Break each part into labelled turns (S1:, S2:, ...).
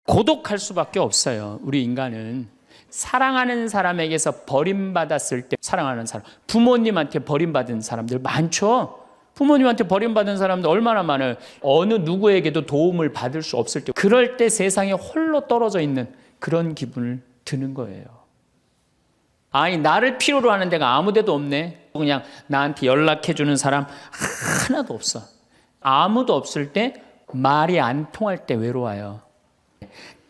S1: 고독할 수밖에 없어요. 우리 인간은 사랑하는 사람에게서 버림받았을 때, 사랑하는 사람, 부모님한테 버림받은 사람들 많죠. 부모님한테 버림받은 사람들 얼마나 많아요. 어느 누구에게도 도움을 받을 수 없을 때, 그럴 때 세상에 홀로 떨어져 있는 그런 기분을 드는 거예요. 아니, 나를 필요로 하는 데가 아무 데도 없네. 그냥 나한테 연락해주는 사람 하나도 없어. 아무도 없을 때, 말이 안 통할 때 외로워요.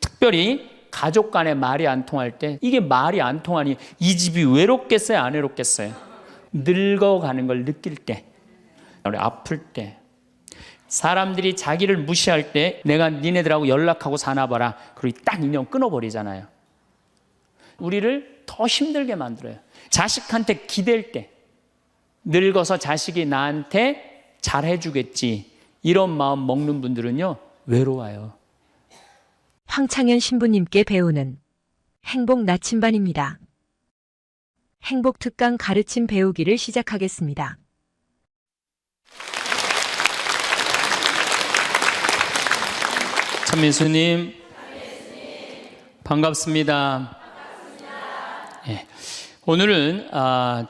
S1: 특별히 가족 간에 말이 안 통할 때, 이게 말이 안 통하니 이 집이 외롭겠어요, 안 외롭겠어요? 늙어가는 걸 느낄 때, 우리 아플 때, 사람들이 자기를 무시할 때 내가 니네들하고 연락하고 사나 봐라. 그리고 딱 인연 끊어버리잖아요. 우리를 더 힘들게 만들어요. 자식한테 기댈 때, 늙어서 자식이 나한테 잘해주겠지, 이런 마음 먹는 분들은요, 외로워요.
S2: 황창현 신부님께 배우는 행복 나침반입니다. 행복 특강 가르침 배우기를 시작하겠습니다.
S1: 천민수님, 반갑습니다. 예. 오늘은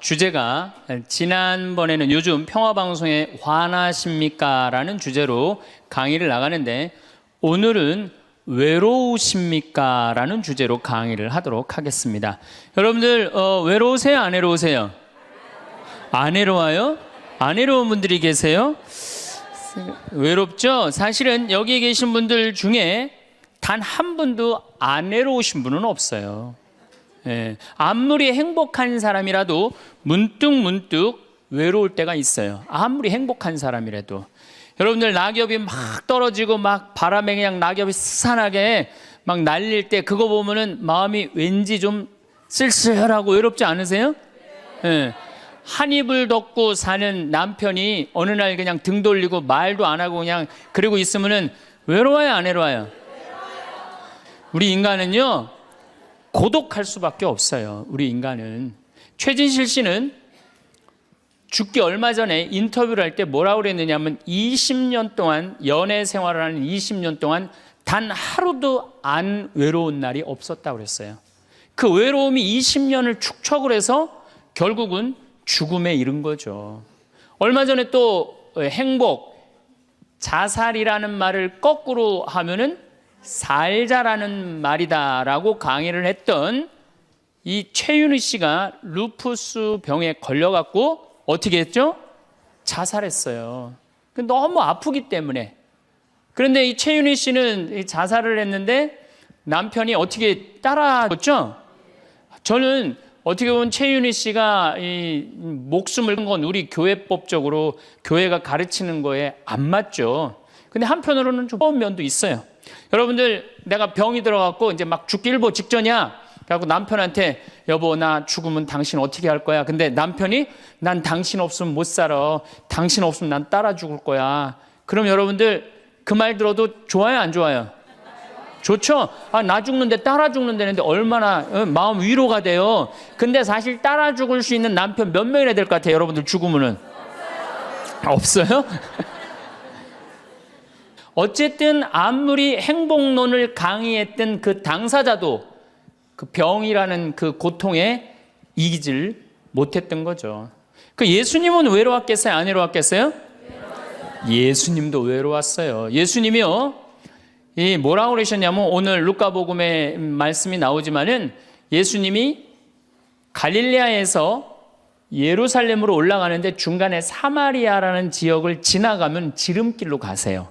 S1: 주제가, 지난번에는 요즘 평화방송에 화나십니까? 라는 주제로 강의를 나가는데, 오늘은 외로우십니까? 라는 주제로 강의를 하도록 하겠습니다. 여러분들 외로우세요? 안 외로우세요? 안 외로워요? 안 외로운 분들이 계세요? 외롭죠? 사실은 여기 계신 분들 중에 단 한 분도 안 외로우신 분은 없어요. 예, 아무리 행복한 사람이라도 문득 외로울 때가 있어요. 아무리 행복한 사람이라도. 여러분들 낙엽이 막 떨어지고 막 바람에 그냥 낙엽이 스산하게 막 날릴 때 그거 보면은 마음이 왠지 좀 쓸쓸하고 외롭지 않으세요? 예. 한 이불 덮고 사는 남편이 어느 날 그냥 등 돌리고 말도 안 하고 그냥 그러고 있으면은 외로워요, 안 외로워요? 우리 인간은요, 고독할 수밖에 없어요. 우리 인간은. 최진실 씨는 죽기 얼마 전에 인터뷰를 할 때 뭐라고 그랬느냐면 20년 동안 연애 생활을 하는 20년 동안 단 하루도 안 외로운 날이 없었다고 그랬어요. 그 외로움이 20년을 축적을 해서 결국은 죽음에 이른 거죠. 얼마 전에 또 행복, 자살이라는 말을 거꾸로 하면은 살자라는 말이다라고 강의를 했던 이 최윤희 씨가 루푸스 병에 걸려갖고 어떻게 했죠? 자살했어요. 너무 아프기 때문에. 그런데 이 최윤희 씨는 자살을 했는데 남편이 어떻게 따라줬죠? 저는 어떻게 보면 최윤희 씨가 이 목숨을 건 우리 교회법적으로 교회가 가르치는 거에 안 맞죠. 근데 한편으로는 좀 좋은 면도 있어요. 여러분들, 내가 병이 들어갖고 이제 막 죽기 일보 직전이야. 그래갖고 남편한테 여보, 나 죽으면 당신 어떻게 할 거야? 근데 남편이 난 당신 없으면 못 살아. 당신 없으면 난 따라 죽을 거야. 그럼 여러분들 그 말 들어도 좋아요, 안 좋아요? 좋죠? 나 죽는데 따라 죽는다는데 얼마나 마음 위로가 돼요. 근데 사실 따라 죽을 수 있는 남편 몇 명이나 될 것 같아요, 여러분들 죽으면은? 없어요? 어쨌든 아무리 행복론을 강의했던 그 당사자도 그 병이라는 그 고통에 이기질 못했던 거죠. 그 예수님은 외로웠겠어요? 안 외로웠겠어요? 예수님도 외로웠어요. 예수님이요, 이 뭐라고 그러셨냐면, 오늘 루카복음에 말씀이 나오지만은 예수님이 갈릴레아에서 예루살렘으로 올라가는데 중간에 사마리아라는 지역을 지나가면 지름길로 가세요.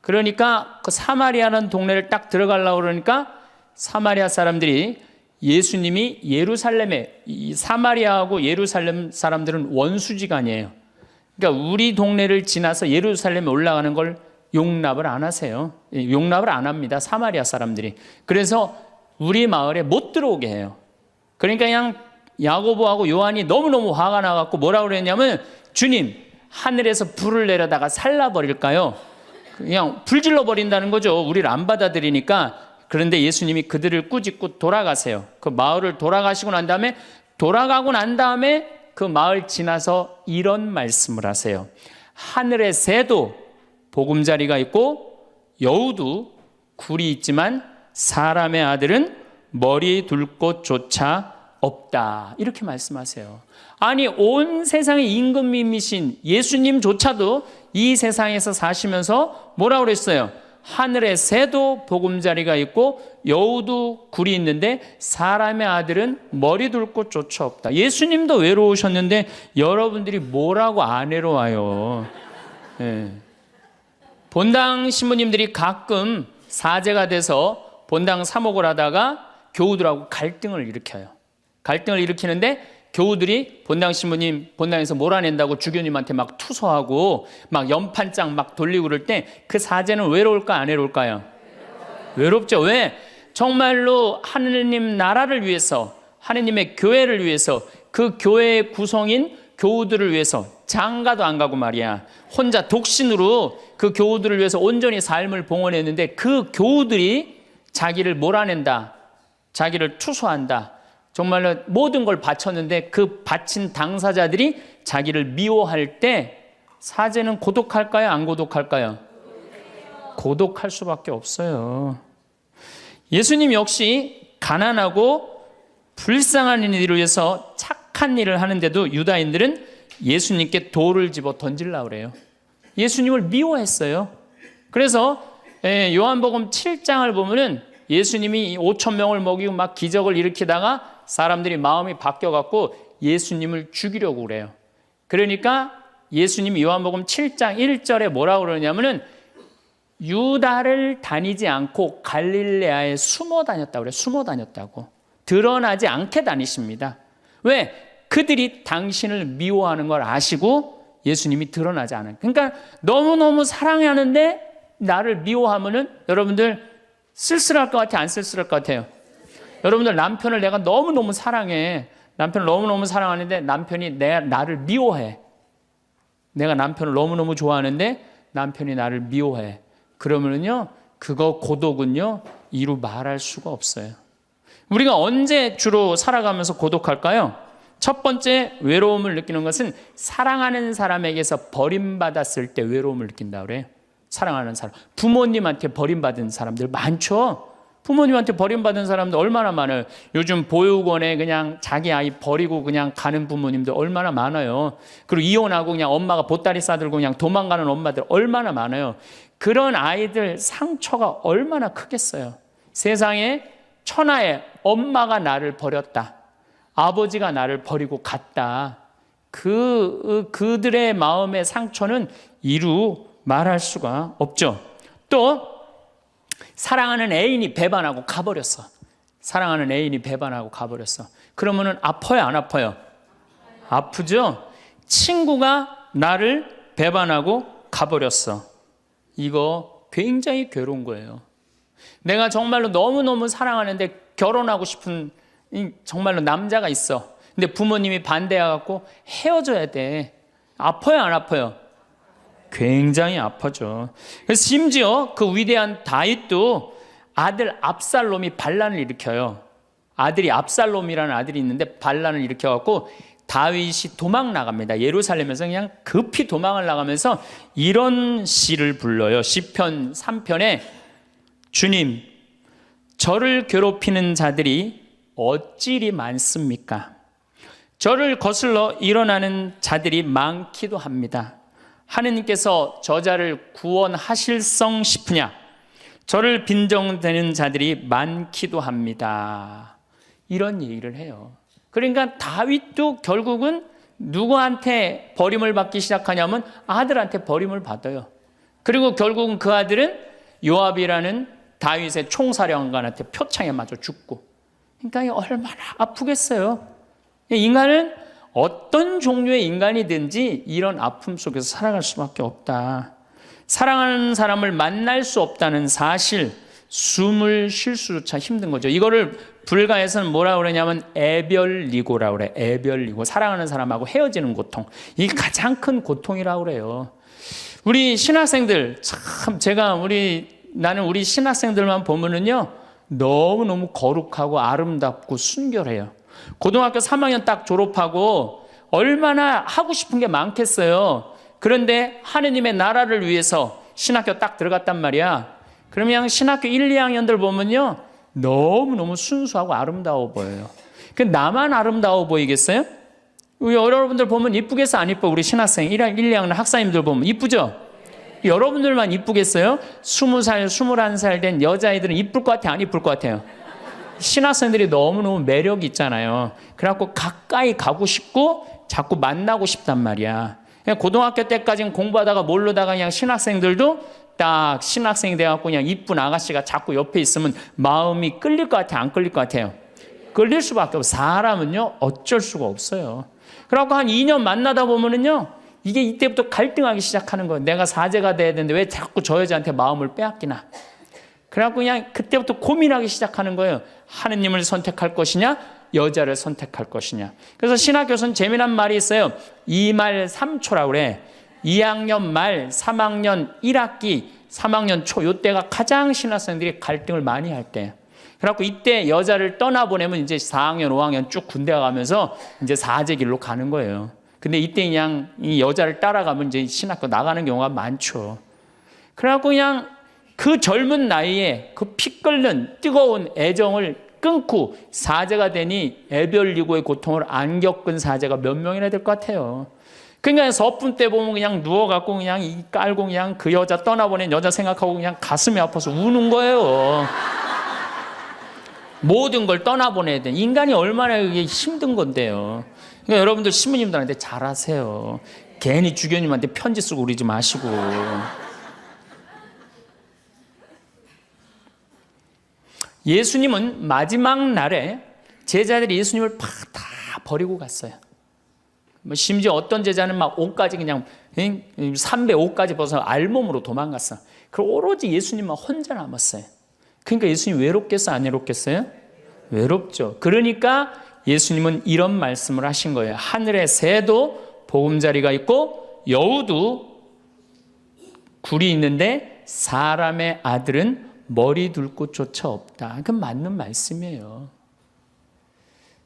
S1: 그러니까 그 사마리아라는 동네를 딱 들어가려고 그러니까 사마리아 사람들이, 예수님이 예루살렘에, 이 사마리아하고 예루살렘 사람들은 원수지간이에요. 그러니까 우리 동네를 지나서 예루살렘에 올라가는 걸 용납을 안 하세요. 용납을 안 합니다, 사마리아 사람들이. 그래서 우리 마을에 못 들어오게 해요. 그러니까 그냥 야고보하고 요한이 너무너무 화가 나갖고 뭐라고 그랬냐면, 주님, 하늘에서 불을 내려다가 살라버릴까요? 그냥 불질러 버린다는 거죠. 우리를 안 받아들이니까. 그런데 예수님이 그들을 꾸짖고 돌아가세요. 그 마을을 돌아가시고 난 다음에, 돌아가고 난 다음에 그 마을 지나서 이런 말씀을 하세요. 하늘의 새도 보금자리가 있고 여우도 굴이 있지만 사람의 아들은 머리 둘 곳조차 없다. 이렇게 말씀하세요. 아니, 온 세상의 임금님이신 예수님조차도 이 세상에서 사시면서 뭐라고 그랬어요? 하늘에 새도 보금자리가 있고 여우도 굴이 있는데 사람의 아들은 머리 둘 곳조차 없다. 예수님도 외로우셨는데 여러분들이 뭐라고 안 외로워요? 예. 본당 신부님들이 가끔 사제가 돼서 본당 사목을 하다가 교우들하고 갈등을 일으켜요. 갈등을 일으키는데 교우들이 본당 신부님 본당에서 몰아낸다고 주교님한테 막 투서하고 막 연판장 막 돌리고 그럴 때 그 사제는 외로울까 안 외로울까요? 외롭죠. 왜? 정말로 하느님 나라를 위해서, 하느님의 교회를 위해서, 그 교회의 구성인 교우들을 위해서 장가도 안 가고 말이야, 혼자 독신으로 그 교우들을 위해서 온전히 삶을 봉헌했는데 그 교우들이 자기를 몰아낸다, 자기를 투소한다, 정말로 모든 걸 바쳤는데 그 바친 당사자들이 자기를 미워할 때 사제는 고독할까요? 안 고독할까요? 고독할 수밖에 없어요. 예수님 역시 가난하고 불쌍한 이들을 위해서 착한 일을 하는데도 유다인들은 예수님께 돌을 집어 던지려고 그래요. 예수님을 미워했어요. 그래서 요한복음 7장을 보면은 예수님이 5천 명을 먹이고 막 기적을 일으키다가 사람들이 마음이 바뀌어갖고 예수님을 죽이려고 그래요. 그러니까 예수님이 요한복음 7장 1절에 뭐라고 그러냐면은 유다를 다니지 않고 갈릴레아에 숨어 다녔다고 그래요. 숨어 다녔다고. 드러나지 않게 다니십니다. 왜? 그들이 당신을 미워하는 걸 아시고 예수님이 드러나지 않아요. 그러니까 너무너무 사랑하는데 나를 미워하면은 여러분들 쓸쓸할 것 같아요? 안 쓸쓸할 것 같아요? 여러분들 남편을 내가 너무너무 사랑해. 남편을 너무너무 사랑하는데 남편이 나를 미워해. 내가 남편을 너무너무 좋아하는데 남편이 나를 미워해. 그러면은요, 그거 고독은요, 이루 말할 수가 없어요. 우리가 언제 주로 살아가면서 고독할까요? 첫 번째 외로움을 느끼는 것은 사랑하는 사람에게서 버림받았을 때 외로움을 느낀다 그래요. 사랑하는 사람. 부모님한테 버림받은 사람들 많죠? 부모님한테 버림받은 사람들 얼마나 많아요. 요즘 보육원에 그냥 자기 아이 버리고 그냥 가는 부모님들 얼마나 많아요. 그리고 이혼하고 그냥 엄마가 보따리 싸들고 그냥 도망가는 엄마들 얼마나 많아요. 그런 아이들 상처가 얼마나 크겠어요. 세상에 천하에 엄마가 나를 버렸다, 아버지가 나를 버리고 갔다, 그들의 마음의 상처는 이루 말할 수가 없죠. 또 사랑하는 애인이 배반하고 가버렸어. 사랑하는 애인이 배반하고 가버렸어. 그러면은 아파요, 안 아파요? 아프죠? 친구가 나를 배반하고 가버렸어. 이거 굉장히 괴로운 거예요. 내가 정말로 너무너무 사랑하는데 결혼하고 싶은 정말로 남자가 있어. 근데 부모님이 반대해갖고 헤어져야 돼. 아파요, 안 아파요? 굉장히 아파죠. 그래서 심지어 그 위대한 다윗도 아들 압살롬이 반란을 일으켜요. 아들이 압살롬이라는 아들이 있는데 반란을 일으켜갖고 다윗이 도망 나갑니다. 예루살렘에서 그냥 급히 도망을 나가면서 이런 시를 불러요. 시편 3편에 주님, 저를 괴롭히는 자들이 어찌리 많습니까? 저를 거슬러 일어나는 자들이 많기도 합니다. 하느님께서 저자를 구원하실성 싶으냐? 저를 빈정대는 자들이 많기도 합니다. 이런 얘기를 해요. 그러니까 다윗도 결국은 누구한테 버림을 받기 시작하냐면 아들한테 버림을 받아요. 그리고 결국은 그 아들은 요압이라는 다윗의 총사령관한테 표창에 맞아 죽고. 그러니까 얼마나 아프겠어요. 인간은 어떤 종류의 인간이든지 이런 아픔 속에서 살아갈 수밖에 없다. 사랑하는 사람을 만날 수 없다는 사실, 숨을 쉴 수조차 힘든 거죠. 이거를 불가에서는 뭐라고 그러냐면 애별리고라고 그래. 애별리고. 사랑하는 사람하고 헤어지는 고통. 이게 가장 큰 고통이라고 그래요. 우리 신학생들, 참 나는 우리 신학생들만 보면은요, 너무너무 거룩하고 아름답고 순결해요. 고등학교 3학년 딱 졸업하고 얼마나 하고 싶은 게 많겠어요. 그런데 하느님의 나라를 위해서 신학교 딱 들어갔단 말이야. 그러면 그냥 신학교 1, 2학년들 보면요. 너무너무 순수하고 아름다워 보여요. 그 나만 아름다워 보이겠어요? 여러분들 보면 이쁘겠어, 안 이뻐? 우리 신학생 1, 2학년 학사님들 보면 이쁘죠? 여러분들만 이쁘겠어요? 20살, 21살 된 여자아이들은 이쁠 것 같아요? 안 이쁠 것 같아요? 신학생들이 너무너무 매력이 있잖아요. 그래갖고 가까이 가고 싶고 자꾸 만나고 싶단 말이야. 고등학교 때까지는 공부하다가 모르다가 그냥 신학생들도 딱 신학생이 돼갖고 그냥 이쁜 아가씨가 자꾸 옆에 있으면 마음이 끌릴 것 같아요? 안 끌릴 것 같아요? 끌릴 수밖에 없어요. 사람은요, 어쩔 수가 없어요. 그래갖고 한 2년 만나다 보면은요, 이게 이때부터 갈등하기 시작하는 거예요. 내가 사제가 돼야 되는데 왜 자꾸 저 여자한테 마음을 빼앗기나. 그래갖고 그냥 그때부터 고민하기 시작하는 거예요. 하느님을 선택할 것이냐, 여자를 선택할 것이냐. 그래서 신학교에서는 재미난 말이 있어요. 2말 3초라고 그래. 2학년 말, 3학년 1학기, 3학년 초, 이때가 가장 신학생들이 갈등을 많이 할 때. 그래갖고 이때 여자를 떠나보내면 이제 4학년, 5학년 쭉 군대 가면서 이제 사제길로 가는 거예요. 근데 이때 그냥 이 여자를 따라가면 이제 신학교 나가는 경우가 많죠. 그래갖고 그냥 그 젊은 나이에 그 피 끓는 뜨거운 애정을 끊고 사제가 되니 애별리고의 고통을 안 겪은 사제가 몇 명이나 될 것 같아요. 그러니까 서품 때 보면 그냥 누워갖고 그냥 이 깔고 그냥 그 여자 떠나보낸 여자 생각하고 그냥 가슴이 아파서 우는 거예요. 모든 걸 떠나보내야 돼. 인간이 얼마나 이게 힘든 건데요. 그러니까 여러분들 신부님들한테 잘하세요. 괜히 주교님한테 편지 쓰고 그러지 마시고. 예수님은 마지막 날에 제자들이 예수님을 다 버리고 갔어요. 심지어 어떤 제자는 막 옷까지 그냥 삼배 옷까지 벗어 알몸으로 도망갔어. 그리고 오로지 예수님만 혼자 남았어요. 그러니까 예수님 외롭겠어요? 안 외롭겠어요? 외롭죠. 그러니까 예수님은 이런 말씀을 하신 거예요. 하늘의 새도 보금자리가 있고 여우도 굴이 있는데 사람의 아들은 머리 둘 곳조차 없다. 그건 맞는 말씀이에요.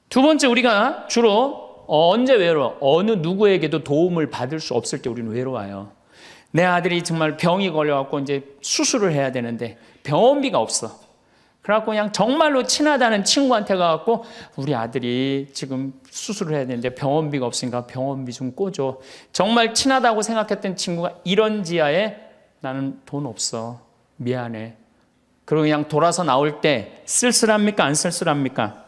S1: 두 번째, 우리가 주로 언제 외로워? 어느 누구에게도 도움을 받을 수 없을 때 우리는 외로워요. 내 아들이 정말 병이 걸려갖고 이제 수술을 해야 되는데 병원비가 없어. 그래갖고 그냥 정말로 친하다는 친구한테 가갖고 우리 아들이 지금 수술을 해야 되는데 병원비가 없으니까 병원비 좀 꿔줘. 정말 친하다고 생각했던 친구가 이런 지하에 나는 돈 없어. 미안해. 그리고 그냥 돌아서 나올 때 쓸쓸합니까? 안 쓸쓸합니까?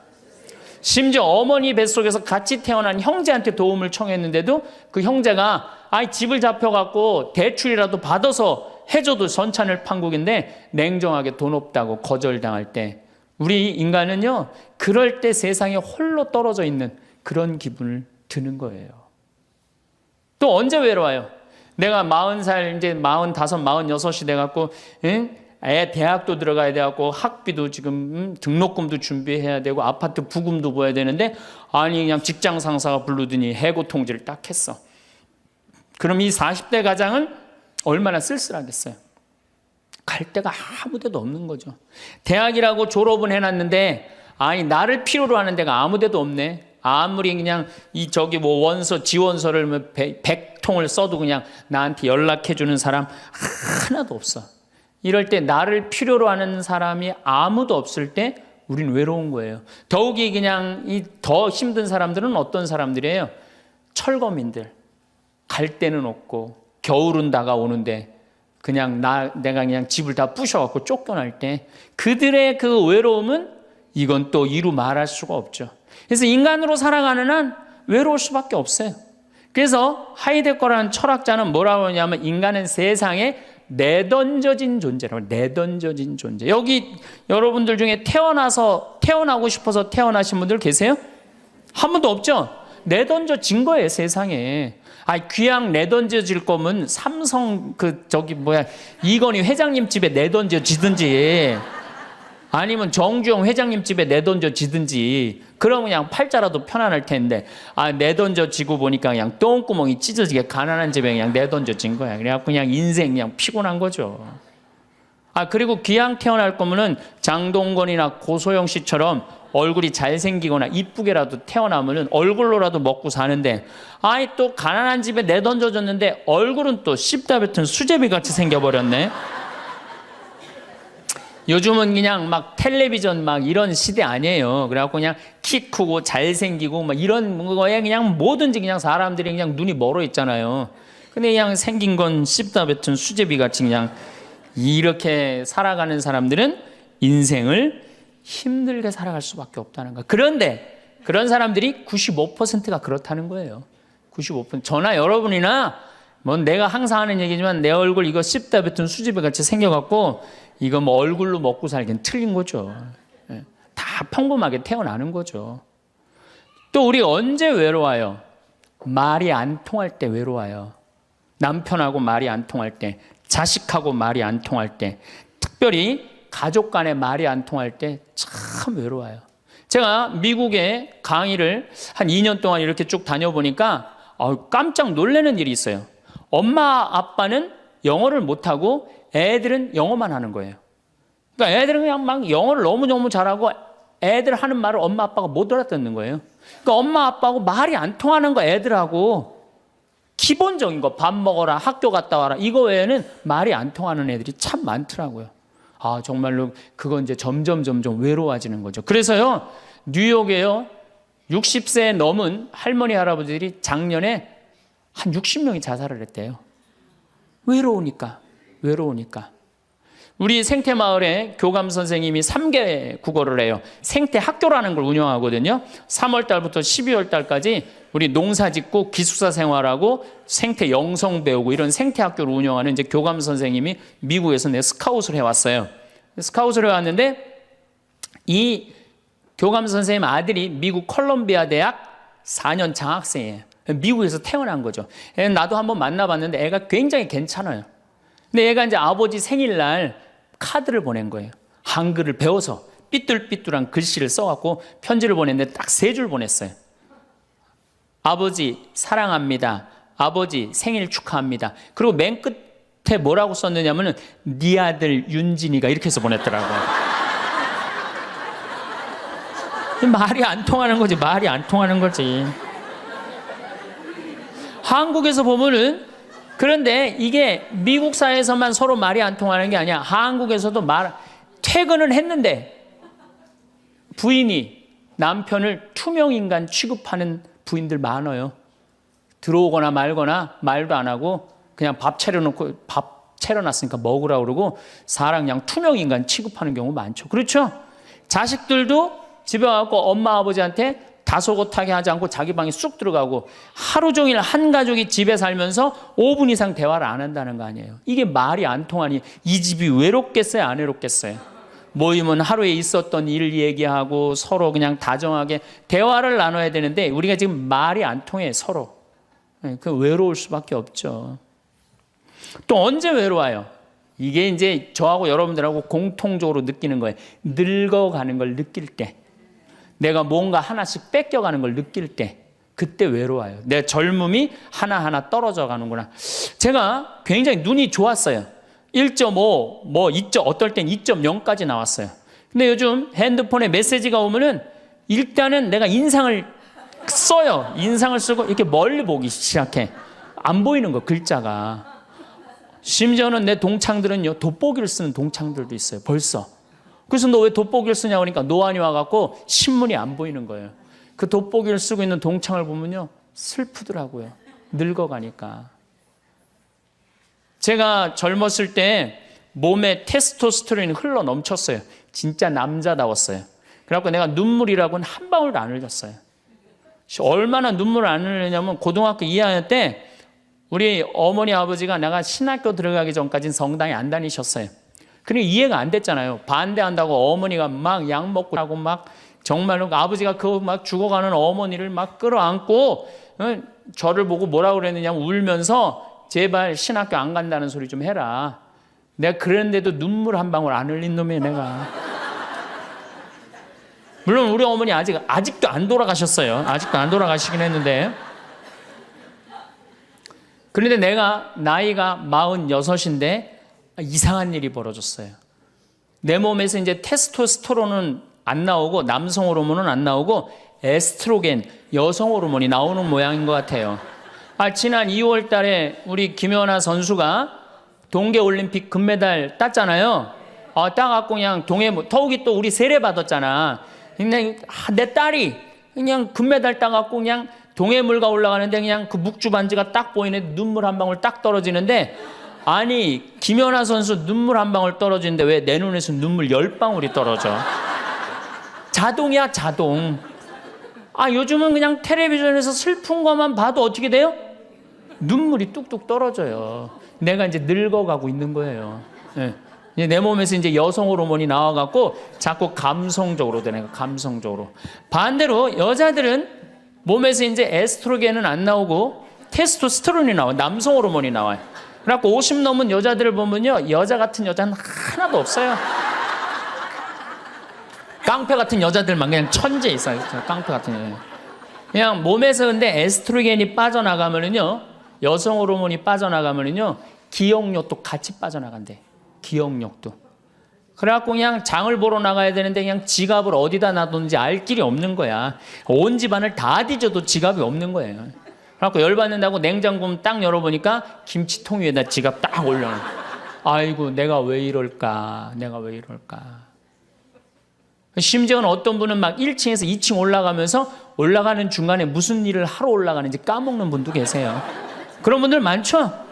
S1: 심지어 어머니 뱃속에서 같이 태어난 형제한테 도움을 청했는데도 그 형제가 집을 잡혀갖고 대출이라도 받아서 해줘도 전찬을 판국인데 냉정하게 돈 없다고 거절당할 때 우리 인간은요, 그럴 때 세상에 홀로 떨어져 있는 그런 기분을 드는 거예요. 또 언제 외로워요? 내가 40살, 이제 45, 46이 돼갖고 애 대학도 들어가야 돼갖고 학비도 지금 등록금도 준비해야 되고 아파트 부금도 보여야 되는데 그냥 직장 상사가 부르더니 해고 통지를 딱 했어. 그럼 이 40대 가장은 얼마나 쓸쓸하겠어요. 갈 데가 아무 데도 없는 거죠. 대학이라고 졸업은 해놨는데 나를 필요로 하는 데가 아무 데도 없네. 아무리 그냥 원서 지원서를 100통을 써도 그냥 나한테 연락해주는 사람 하나도 없어. 이럴 때 나를 필요로 하는 사람이 아무도 없을 때 우린 외로운 거예요. 더욱이 그냥 더 힘든 사람들은 어떤 사람들이에요? 철거민들. 갈 데는 없고 겨울은 다가오는데 그냥 내가 그냥 집을 다 부셔갖고 쫓겨날 때 그들의 그 외로움은 이건 또 이루 말할 수가 없죠. 그래서 인간으로 살아가는 한 외로울 수밖에 없어요. 그래서 하이데거라는 철학자는 뭐라고 하냐면 인간은 세상에 내던져진 존재라고. 내던져진 존재. 여기 여러분들 중에 태어나고 싶어서 태어나신 분들 계세요? 한 분도 없죠? 내던져진 거예요, 세상에. 귀양 내던져질 거면 삼성 이건희 회장님 집에 내던져지든지 아니면 정주영 회장님 집에 내던져지든지 그러면 그냥 팔자라도 편안할 텐데 내던져지고 보니까 그냥 똥구멍이 찢어지게 가난한 집에 그냥 내던져진 거야. 그래갖고 그냥 인생 그냥 피곤한 거죠. 그리고 귀양 태어날 거면은 장동건이나 고소영 씨처럼 얼굴이 잘생기거나 이쁘게라도 태어나면은 얼굴로라도 먹고 사는데 또 가난한 집에 내던져졌는데 얼굴은 또 씹다 뱉은 수제비 같이 생겨버렸네. 요즘은 그냥 막 텔레비전 막 이런 시대 아니에요. 그래갖고 그냥 키 크고 잘생기고 막 이런 거에 그냥 뭐든지 그냥 사람들이 그냥 눈이 멀어 있잖아요. 근데 그냥 생긴 건 씹다 뱉은 수제비 같이 그냥 이렇게 살아가는 사람들은 인생을 힘들게 살아갈 수밖에 없다는 거. 그런데 그런 사람들이 95%가 그렇다는 거예요. 95%. 저나 여러분이나 뭐 내가 항상 하는 얘기지만 내 얼굴 이거 씹다 뱉은 수제비 같이 생겨갖고 이거 뭐 얼굴로 먹고 살기는 틀린 거죠. 다 평범하게 태어나는 거죠. 또 우리 언제 외로워요? 말이 안 통할 때 외로워요. 남편하고 말이 안 통할 때, 자식하고 말이 안 통할 때, 특별히 가족 간에 말이 안 통할 때 참 외로워요. 제가 미국에 강의를 한 2년 동안 이렇게 쭉 다녀보니까 깜짝 놀라는 일이 있어요. 엄마 아빠는 영어를 못하고 애들은 영어만 하는 거예요. 그러니까 애들은 그냥 막 영어를 너무너무 잘하고 애들 하는 말을 엄마 아빠가 못 알아듣는 거예요. 그러니까 엄마 아빠하고 말이 안 통하는 거 애들하고 기본적인 거 밥 먹어라, 학교 갔다 와라 이거 외에는 말이 안 통하는 애들이 참 많더라고요. 정말로 그건 이제 점점 외로워지는 거죠. 그래서요 뉴욕에요 60세 넘은 할머니 할아버지들이 작년에 한 60명이 자살을 했대요. 외로우니까. 우리 생태마을에 교감 선생님이 3개 국어를 해요. 생태학교라는 걸 운영하거든요. 3월 달부터 12월 달까지 우리 농사 짓고 기숙사 생활하고 생태 영성 배우고 이런 생태학교를 운영하는 이제 교감 선생님이 미국에서 스카웃을 해왔어요. 스카웃을 해왔는데 이 교감 선생님 아들이 미국 컬럼비아 대학 4년 장학생이에요. 미국에서 태어난 거죠. 나도 한번 만나봤는데 애가 굉장히 괜찮아요. 근데 얘가 이제 아버지 생일날 카드를 보낸 거예요. 한글을 배워서 삐뚤삐뚤한 글씨를 써갖고 편지를 보냈는데 딱 3줄 보냈어요. 아버지 사랑합니다. 아버지 생일 축하합니다. 그리고 맨 끝에 뭐라고 썼느냐면은 네 아들 윤진이가 이렇게 해서 보냈더라고요. 말이 안 통하는 거지. 말이 안 통하는 거지. 한국에서 보면은 그런데 이게 미국 사회에서만 서로 말이 안 통하는 게 아니야. 한국에서도 퇴근을 했는데 부인이 남편을 투명인간 취급하는 부인들 많아요. 들어오거나 말거나 말도 안 하고 그냥 밥 차려놨으니까 먹으라고 그러고 사람 그냥 투명인간 취급하는 경우 많죠. 그렇죠? 자식들도 집에 와서 엄마 아버지한테 다소곳하게 하지 않고 자기 방에 쑥 들어가고 하루 종일 한 가족이 집에 살면서 5분 이상 대화를 안 한다는 거 아니에요. 이게 말이 안 통하니 이 집이 외롭겠어요? 안 외롭겠어요? 모이면 하루에 있었던 일 얘기하고 서로 그냥 다정하게 대화를 나눠야 되는데 우리가 지금 말이 안 통해 서로. 그 외로울 수밖에 없죠. 또 언제 외로워요? 이게 이제 저하고 여러분들하고 공통적으로 느끼는 거예요. 늙어가는 걸 느낄 때. 내가 뭔가 하나씩 뺏겨가는 걸 느낄 때 그때 외로워요. 내 젊음이 하나하나 떨어져 가는구나. 제가 굉장히 눈이 좋았어요. 1.5, 어떨 땐 2.0까지 나왔어요. 근데 요즘 핸드폰에 메시지가 오면은 일단은 내가 인상을 써요. 인상을 쓰고 이렇게 멀리 보기 시작해. 안 보이는 거, 글자가. 심지어는 내 동창들은요, 돋보기를 쓰는 동창들도 있어요. 벌써. 그래서 너 왜 돋보기를 쓰냐고 하니까 노안이 와갖고 신문이 안 보이는 거예요. 그 돋보기를 쓰고 있는 동창을 보면요 슬프더라고요. 늙어가니까. 제가 젊었을 때 몸에 테스토스테론이 흘러 넘쳤어요. 진짜 남자다웠어요. 그래갖고 내가 눈물이라고는 한 방울도 안 흘렸어요. 얼마나 눈물을 안 흘리냐면 고등학교 2학년 때 우리 어머니 아버지가 내가 신학교 들어가기 전까지는 성당에 안 다니셨어요. 그러니까 이해가 안 됐잖아요. 반대한다고 어머니가 막 약 먹고 하고 막 정말로 아버지가 그 막 죽어가는 어머니를 막 끌어안고 저를 보고 뭐라고 그랬느냐면 울면서 제발 신학교 안 간다는 소리 좀 해라. 내가 그랬는데도 눈물 한 방울 안 흘린 놈이에요, 내가. 물론 우리 어머니 아직도 안 돌아가셨어요. 아직도 안 돌아가시긴 했는데. 그런데 내가 나이가 46인데 이상한 일이 벌어졌어요. 내 몸에서 이제 테스토스테론은 안 나오고 남성 호르몬은 안 나오고 에스트로겐, 여성 호르몬이 나오는 모양인 것 같아요. 지난 2월 달에 우리 김연아 선수가 동계올림픽 금메달 땄잖아요. 따갖고 그냥 더욱이 또 우리 세례 받았잖아. 그냥 내 딸이 그냥 금메달 따갖고 그냥 동해물가 올라가는데 그냥 그 묵주 반지가 딱 보이네. 눈물 한 방울 딱 떨어지는데, 아니 김연아 선수 눈물 한 방울 떨어지는데 왜 내 눈에서 눈물 10방울이 떨어져? 자동이야, 자동. 요즘은 그냥 텔레비전에서 슬픈 것만 봐도 어떻게 돼요? 눈물이 뚝뚝 떨어져요. 내가 이제 늙어가고 있는 거예요. 네. 내 몸에서 이제 여성 호르몬이 나와갖고 자꾸 감성적으로 되는 거예요. 감성적으로. 반대로 여자들은 몸에서 이제 에스트로겐은 안 나오고 테스토스테론이 나와요. 남성 호르몬이 나와요. 그래갖고 50 넘은 여자들을 보면요, 여자 같은 여자는 하나도 없어요. 깡패 같은 여자들만 그냥 천재 있어요. 깡패 같은 여자. 그냥 몸에서 근데 에스트로겐이 빠져나가면은요, 여성 호르몬이 빠져나가면은요, 기억력도 같이 빠져나간대. 기억력도. 그래갖고 그냥 장을 보러 나가야 되는데 그냥 지갑을 어디다 놔뒀는지 알 길이 없는 거야. 온 집안을 다 뒤져도 지갑이 없는 거예요. 그래갖고 열받는다고 냉장고 딱 열어보니까 김치통 위에다 지갑 딱 올려놔. 아이고, 내가 왜 이럴까? 내가 왜 이럴까? 심지어는 어떤 분은 막 1층에서 2층 올라가면서 올라가는 중간에 무슨 일을 하러 올라가는지 까먹는 분도 계세요. 그런 분들 많죠?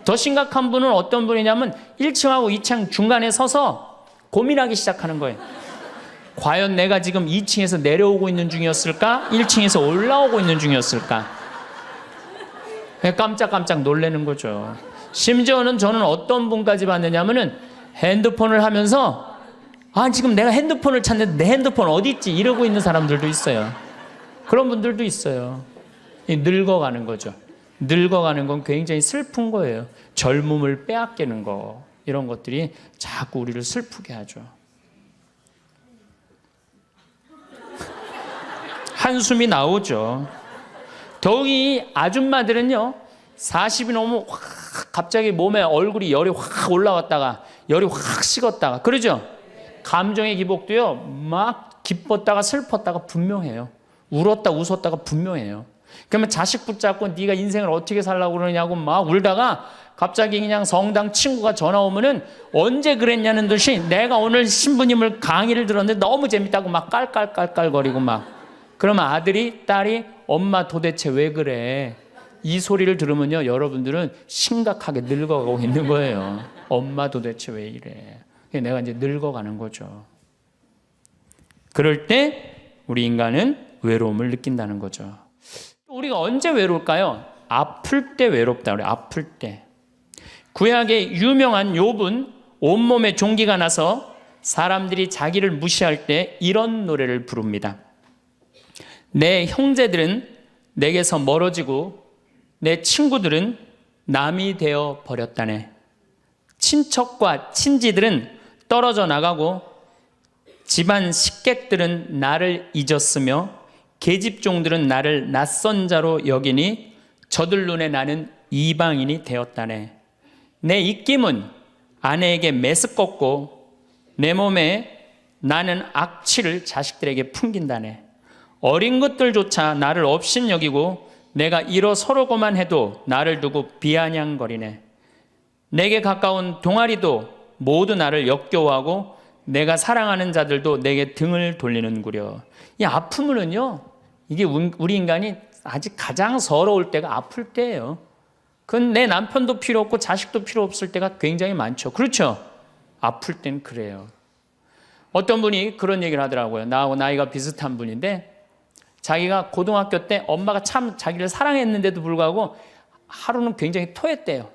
S1: 더 심각한 분은 어떤 분이냐면 1층하고 2층 중간에 서서 고민하기 시작하는 거예요. 과연 내가 지금 2층에서 내려오고 있는 중이었을까? 1층에서 올라오고 있는 중이었을까? 깜짝깜짝 놀라는 거죠. 심지어는 저는 어떤 분까지 봤느냐면은 핸드폰을 하면서 지금 내가 핸드폰을 찾는데 내 핸드폰 어디 있지? 이러고 있는 사람들도 있어요. 그런 분들도 있어요. 늙어가는 거죠. 늙어가는 건 굉장히 슬픈 거예요. 젊음을 빼앗기는 거, 이런 것들이 자꾸 우리를 슬프게 하죠. 한숨이 나오죠. 더욱이 아줌마들은요, 40이 넘으면 확 갑자기 몸에 얼굴이 열이 확 올라왔다가 열이 확 식었다가 그러죠. 감정의 기복도요, 막 기뻤다가 슬펐다가 분명해요. 울었다 웃었다가 분명해요. 그러면 자식 붙잡고 네가 인생을 어떻게 살라고 그러냐고 막 울다가 갑자기 그냥 성당 친구가 전화 오면은 언제 그랬냐는 듯이 내가 오늘 신부님을 강의를 들었는데 너무 재밌다고 막 깔깔깔깔거리고 막. 그러면 아들이, 딸이 엄마 도대체 왜 그래? 이 소리를 들으면요, 여러분들은 심각하게 늙어가고 있는 거예요. 엄마 도대체 왜 이래? 내가 이제 늙어가는 거죠. 그럴 때 우리 인간은 외로움을 느낀다는 거죠. 우리가 언제 외로울까요? 아플 때 외롭다 그래요. 아플 때. 구약의 유명한 욥은 온몸에 종기가 나서 사람들이 자기를 무시할 때 이런 노래를 부릅니다. 내 형제들은 내게서 멀어지고 내 친구들은 남이 되어 버렸다네. 친척과 친지들은 떨어져 나가고 집안 식객들은 나를 잊었으며 계집종들은 나를 낯선 자로 여기니 저들 눈에 나는 이방인이 되었다네. 내 입김은 아내에게 메스껍고 내 몸에 나는 악취를 자식들에게 풍긴다네. 어린 것들조차 나를 업신여기고 내가 일어서려고만 해도 나를 두고 비아냥거리네. 내게 가까운 동아리도 모두 나를 역겨워하고 내가 사랑하는 자들도 내게 등을 돌리는구려. 이 아픔은요, 이게 우리 인간이 아직 가장 서러울 때가 아플 때예요. 그건 내 남편도 필요 없고 자식도 필요 없을 때가 굉장히 많죠. 그렇죠? 아플 땐 그래요. 어떤 분이 그런 얘기를 하더라고요. 나하고 나이가 비슷한 분인데 자기가 고등학교 때 엄마가 참 자기를 사랑했는데도 불구하고 하루는 굉장히 토했대요.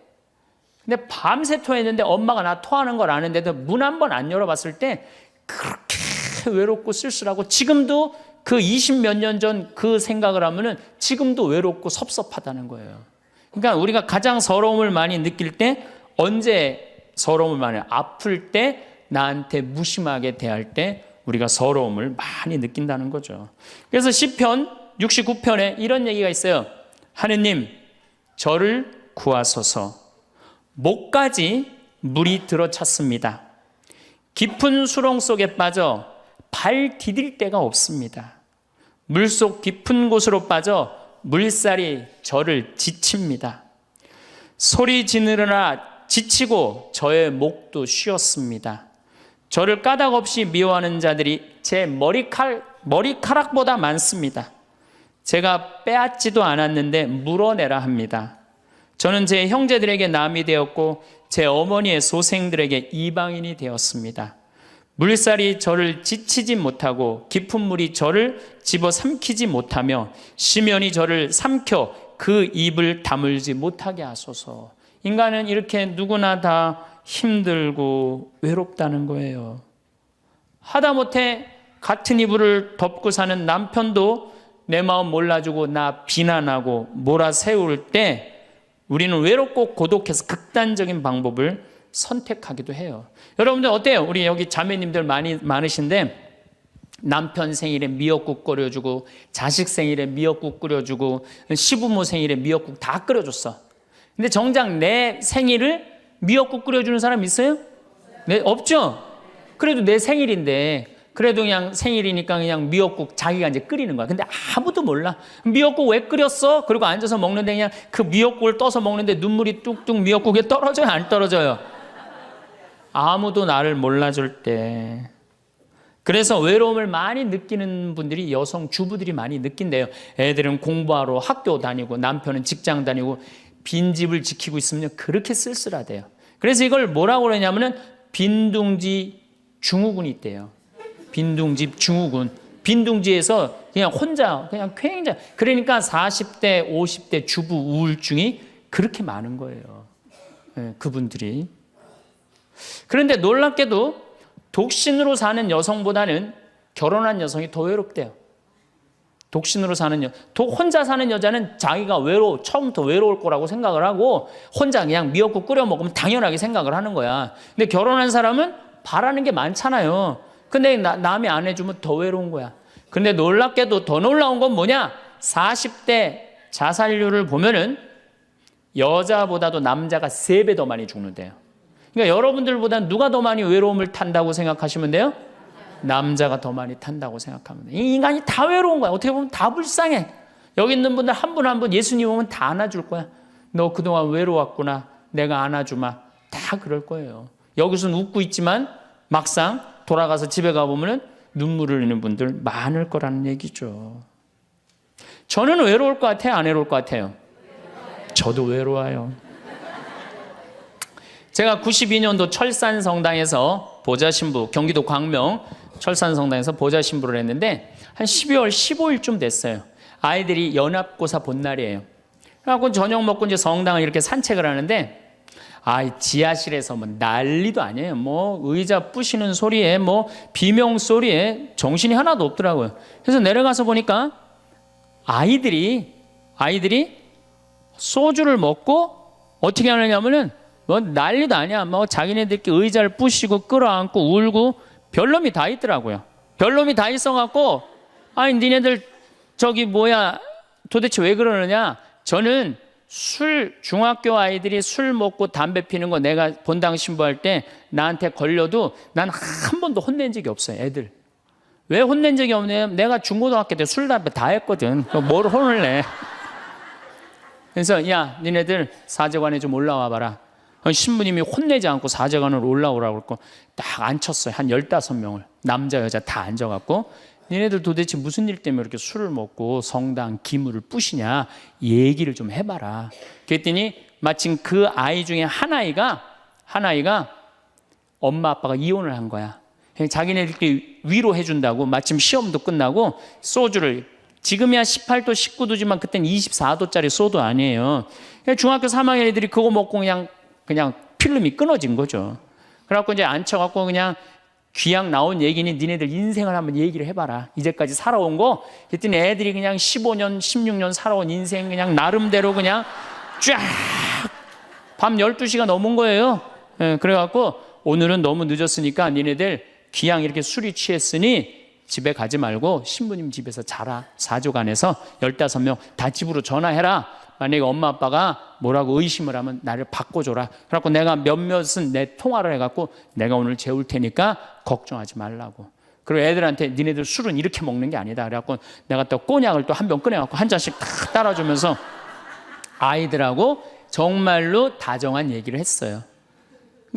S1: 근데 밤새 토했는데 엄마가 나 토하는 걸 아는데도 문 한 번 안 열어봤을 때 그렇게 외롭고 쓸쓸하고 지금도 그 20몇 년 전 그 생각을 하면은 지금도 외롭고 섭섭하다는 거예요. 그러니까 우리가 가장 서러움을 많이 느낄 때 언제 서러움을 많이 아플 때 나한테 무심하게 대할 때 우리가 서러움을 많이 느낀다는 거죠. 그래서 시편 69편에 이런 얘기가 있어요. 하느님 저를 구하소서. 목까지 물이 들어찼습니다. 깊은 수렁 속에 빠져 발 디딜 데가 없습니다. 물속 깊은 곳으로 빠져 물살이 저를 지칩니다. 소리 지르느라 지치고 저의 목도 쉬었습니다. 저를 까닭없이 미워하는 자들이 제 머리카락보다 많습니다. 제가 빼앗지도 않았는데 물어내라 합니다. 저는 제 형제들에게 남이 되었고 제 어머니의 소생들에게 이방인이 되었습니다. 물살이 저를 지치지 못하고 깊은 물이 저를 집어삼키지 못하며 심연이 저를 삼켜 그 입을 다물지 못하게 하소서. 인간은 이렇게 누구나 다 힘들고 외롭다는 거예요. 하다못해 같은 이불을 덮고 사는 남편도 내 마음 몰라주고 나 비난하고 몰아세울 때 우리는 외롭고 고독해서 극단적인 방법을 선택하기도 해요. 여러분들 어때요? 우리 여기 자매님들 많으신데 남편 생일에 미역국 끓여주고 자식 생일에 미역국 끓여주고 시부모 생일에 미역국 다 끓여줬어. 근데 정작 내 생일을 미역국 끓여주는 사람 있어요? 네, 없죠? 그래도 내 생일인데 그래도 그냥 생일이니까 그냥 미역국 자기가 이제 끓이는 거야. 근데 아무도 몰라. 미역국 왜 끓였어? 그리고 앉아서 먹는데 그냥 그 미역국을 떠서 먹는데 눈물이 뚝뚝 미역국에 떨어져요? 안 떨어져요? 아무도 나를 몰라줄 때. 그래서 외로움을 많이 느끼는 분들이 여성 주부들이 많이 느낀대요. 애들은 공부하러 학교 다니고 남편은 직장 다니고 빈집을 지키고 있으면 그렇게 쓸쓸하대요. 그래서 이걸 뭐라고 그러냐면은 빈둥지 증후군이 있대요. 빈둥지 증후군. 빈둥지에서 그냥 혼자 그냥 굉장히 그러니까 40대 50대 주부 우울증이 그렇게 많은 거예요. 네, 그분들이. 그런데 놀랍게도 독신으로 사는 여성보다는 결혼한 여성이 더 외롭대요. 독신으로 사는 혼자 사는 여자는 자기가 처음부터 외로울 거라고 생각을 하고 혼자 그냥 미역국 끓여 먹으면 당연하게 생각을 하는 거야. 근데 결혼한 사람은 바라는 게 많잖아요. 근데 남이 안 해주면 더 외로운 거야. 근데 놀랍게도 더 놀라운 건 뭐냐? 40대 자살률을 보면은 여자보다도 남자가 3배 더 많이 죽는데요. 그러니까 여러분들보다 누가 더 많이 외로움을 탄다고 생각하시면 돼요? 남자가 더 많이 탄다고 생각하면 돼요. 이 인간이 다 외로운 거야. 어떻게 보면 다 불쌍해. 여기 있는 분들 한 분 한 분 예수님 오면 다 안아줄 거야. 너 그동안 외로웠구나. 내가 안아주마. 다 그럴 거예요. 여기서는 웃고 있지만 막상 돌아가서 집에 가보면 눈물을 흘리는 분들 많을 거라는 얘기죠. 저는 외로울 것 같아요? 안 외로울 것 같아요? 저도 외로워요. 제가 92년도 철산성당에서 보좌신부, 경기도 광명 철산성당에서 보좌신부를 했는데 한 12월 15일쯤 됐어요. 아이들이 연합고사 본 날이에요. 그래갖고 저녁 먹고 이제 성당을 이렇게 산책을 하는데 지하실에서 뭐 난리도 아니에요. 뭐 의자 부시는 소리에 뭐 비명 소리에 정신이 하나도 없더라고요. 그래서 내려가서 보니까 아이들이 소주를 먹고 어떻게 하느냐면은 뭐 난리도 아니야. 뭐 자기네들끼리 의자를 부시고 끌어안고 울고 별놈이 다 있더라고요. 별놈이 다 있어갖고 니네들 도대체 왜 그러느냐? 저는 중학교 아이들이 술 먹고 담배 피는 거 내가 본당 신부할 때 나한테 걸려도 난 한 번도 혼낸 적이 없어요. 애들. 왜 혼낸 적이 없냐면 내가 중고등학교 때 술, 담배 다 했거든. 뭘 혼을 내. 그래서 야 니네들 사제관에 좀 올라와 봐라. 신부님이 혼내지 않고 사제관으로 올라오라고 그랬고 딱 앉혔어요. 한 15명을. 남자 여자 다 앉아갖고 니네들 도대체 무슨 일 때문에 이렇게 술을 먹고 성당 기물을 부시냐 얘기를 좀 해봐라. 그랬더니 마침 그 아이 중에 한 아이가 엄마 아빠가 이혼을 한 거야. 자기네들끼리 위로해 준다고 마침 시험도 끝나고 소주를 지금이야 18도 19도지만 그때는 24도짜리 소주 아니에요. 중학교 3학년 애들이 그거 먹고 그냥 필름이 끊어진 거죠. 그래갖고 이제 앉혀갖고 그냥 귀양 나온 얘기니 니네들 인생을 한번 얘기를 해봐라. 이제까지 살아온 거. 그랬더니 애들이 그냥 15년, 16년 살아온 인생 그냥 나름대로 그냥 쫙 밤 12시가 넘은 거예요. 그래갖고 오늘은 너무 늦었으니까 니네들 귀양 이렇게 술이 취했으니 집에 가지 말고 신부님 집에서 자라. 사조관에서 15명 다 집으로 전화해라. 만약에 엄마 아빠가 뭐라고 의심을 하면 나를 바꿔줘라. 그래갖고 내가 몇몇은 내 통화를 해갖고 내가 오늘 재울 테니까 걱정하지 말라고. 그리고 애들한테 니네들 술은 이렇게 먹는 게 아니다. 그래갖고 내가 또 꼬냑을 또 한 병 꺼내갖고 한 잔씩 딱 따라주면서 아이들하고 정말로 다정한 얘기를 했어요.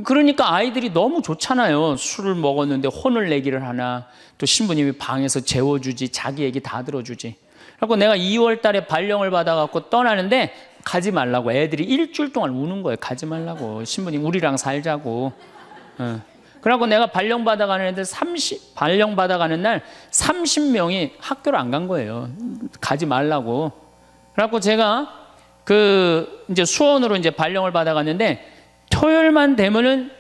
S1: 그러니까 아이들이 너무 좋잖아요. 술을 먹었는데 혼을 내기를 하나, 또 신부님이 방에서 재워주지, 자기 얘기 다 들어주지. 그래서 내가 2월 달에 발령을 받아갖고 떠나는데 가지 말라고 애들이 일주일 동안 우는 거예요. 가지 말라고. 신부님 우리랑 살자고. 그래갖고 내가 발령 받아가는 애들 발령 받아가는 날 30명이 학교를 안 간 거예요. 가지 말라고. 그래갖고 제가 이제 수원으로 이제 발령을 받아갔는데 토요일만 되면은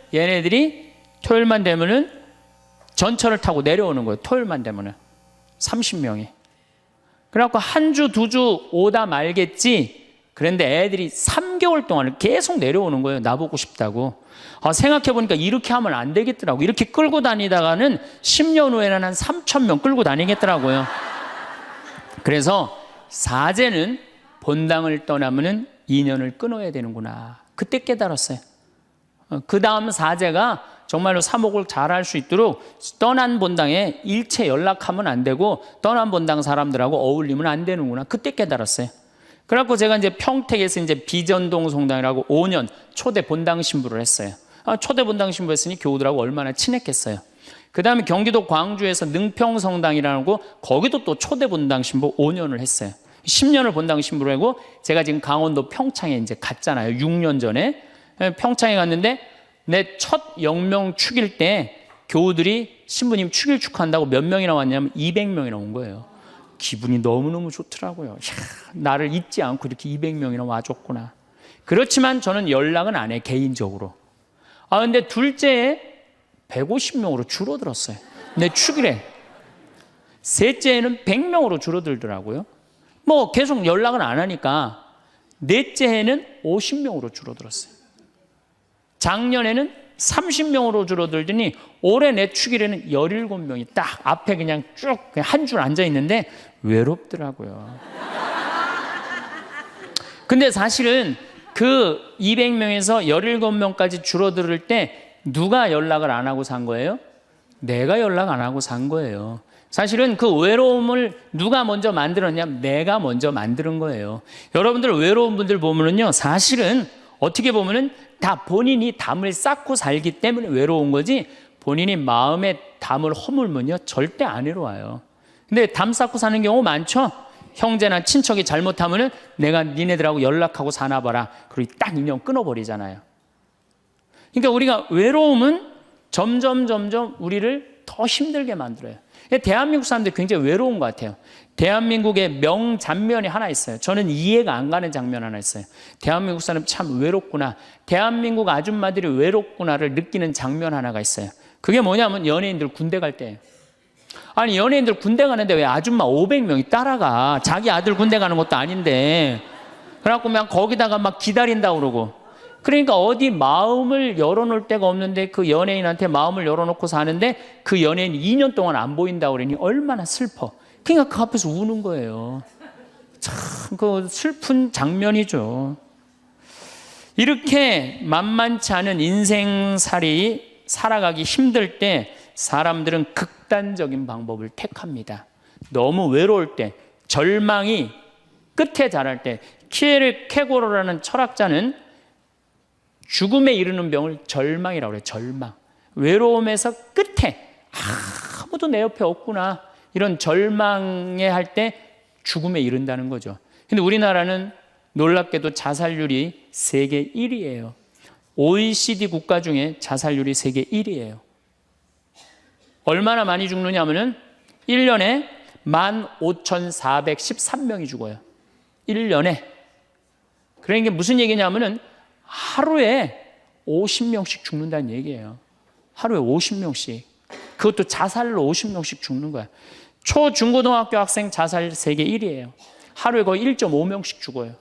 S1: 전철을 타고 내려오는 거예요. 토요일만 되면은 30명이. 그래갖고 한 주, 두 주 오다 말겠지. 그런데 애들이 3개월 동안 계속 내려오는 거예요. 나보고 싶다고. 생각해보니까 이렇게 하면 안 되겠더라고. 이렇게 끌고 다니다가는 10년 후에는 한 3,000명 끌고 다니겠더라고요. 그래서 사제는 본당을 떠나면은 인연을 끊어야 되는구나. 그때 깨달았어요. 그 다음 사제가 정말로 사목을 잘할 수 있도록 떠난 본당에 일체 연락하면 안 되고 떠난 본당 사람들하고 어울리면 안 되는구나. 그때 깨달았어요. 그래갖고 제가 이제 평택에서 이제 비전동 성당이라고 5년 초대 본당 신부를 했어요. 초대 본당 신부 했으니 교우들하고 얼마나 친했겠어요. 그 다음에 경기도 광주에서 능평성당이라는 거 거기도 또 초대 본당 신부 5년을 했어요. 10년을 본당 신부로 하고 제가 지금 강원도 평창에 이제 갔잖아요. 6년 전에 평창에 갔는데 내 첫 영명 축일 때 교우들이 신부님 축일 축하한다고 몇 명이나 왔냐면 200명이나 온 거예요. 기분이 너무너무 좋더라고요. 이야, 나를 잊지 않고 이렇게 200명이나 와줬구나. 그렇지만 저는 연락은 안 해, 개인적으로. 근데 둘째에 150명으로 줄어들었어요. 내 축일에. 셋째에는 100명으로 줄어들더라고요. 뭐 계속 연락은 안 하니까 넷째 해는 50명으로 줄어들었어요. 작년에는 30명으로 줄어들더니 올해 내 축일에는 17명이 딱 앞에 그냥 쭉 한 줄 앉아 있는데 외롭더라고요. 근데 사실은 그 200명에서 17명까지 줄어들 때 누가 연락을 안 하고 산 거예요? 내가 연락 안 하고 산 거예요. 사실은 그 외로움을 누가 먼저 만들었냐면 내가 먼저 만드는 거예요. 여러분들 외로운 분들 보면은요, 사실은 어떻게 보면은 다 본인이 담을 쌓고 살기 때문에 외로운 거지, 본인이 마음에 담을 허물면요 절대 안 외로워요. 근데 담 쌓고 사는 경우 많죠. 형제나 친척이 잘못하면은 내가 니네들하고 연락하고 사나 봐라. 그리고 딱 인연 끊어버리잖아요. 그러니까 우리가 외로움은 점점 우리를 더 힘들게 만들어요. 대한민국 사람들이 굉장히 외로운 것 같아요. 대한민국의 명장면이 하나 있어요. 저는 이해가 안 가는 장면 하나 있어요. 대한민국 사람 참 외롭구나. 대한민국 아줌마들이 외롭구나를 느끼는 장면 하나가 있어요. 그게 뭐냐면 연예인들 군대 갈 때예요. 아니, 연예인들 군대 가는데 왜 아줌마 500명이 따라가? 자기 아들 군대 가는 것도 아닌데. 그래갖고 그냥 거기다가 막 기다린다고 그러고. 그러니까 어디 마음을 열어놓을 데가 없는데 그 연예인한테 마음을 열어놓고 사는데 그 연예인 2년 동안 안 보인다고 그러니 얼마나 슬퍼. 그러니까 그 앞에서 우는 거예요. 참 그 슬픈 장면이죠. 이렇게 만만치 않은 인생살이 살아가기 힘들 때 사람들은 극단적인 방법을 택합니다. 너무 외로울 때, 절망이 끝에 달할 때, 키에르케고르라는 철학자는 죽음에 이르는 병을 절망이라고 그래요. 절망. 외로움에서 끝에 아무도 내 옆에 없구나. 이런 절망에 할 때 죽음에 이른다는 거죠. 근데 우리나라는 놀랍게도 자살률이 세계 1위예요. OECD 국가 중에 자살률이 세계 1위예요. 얼마나 많이 죽느냐 하면은 1년에 15,413명이 죽어요. 1년에. 그러니까 무슨 얘기냐면은 하루에 50명씩 죽는다는 얘기예요. 하루에 50명씩. 그것도 자살로 50명씩 죽는 거야. 초, 중고등학교 학생 자살 세계 1위예요. 하루에 거의 1.5명씩 죽어요.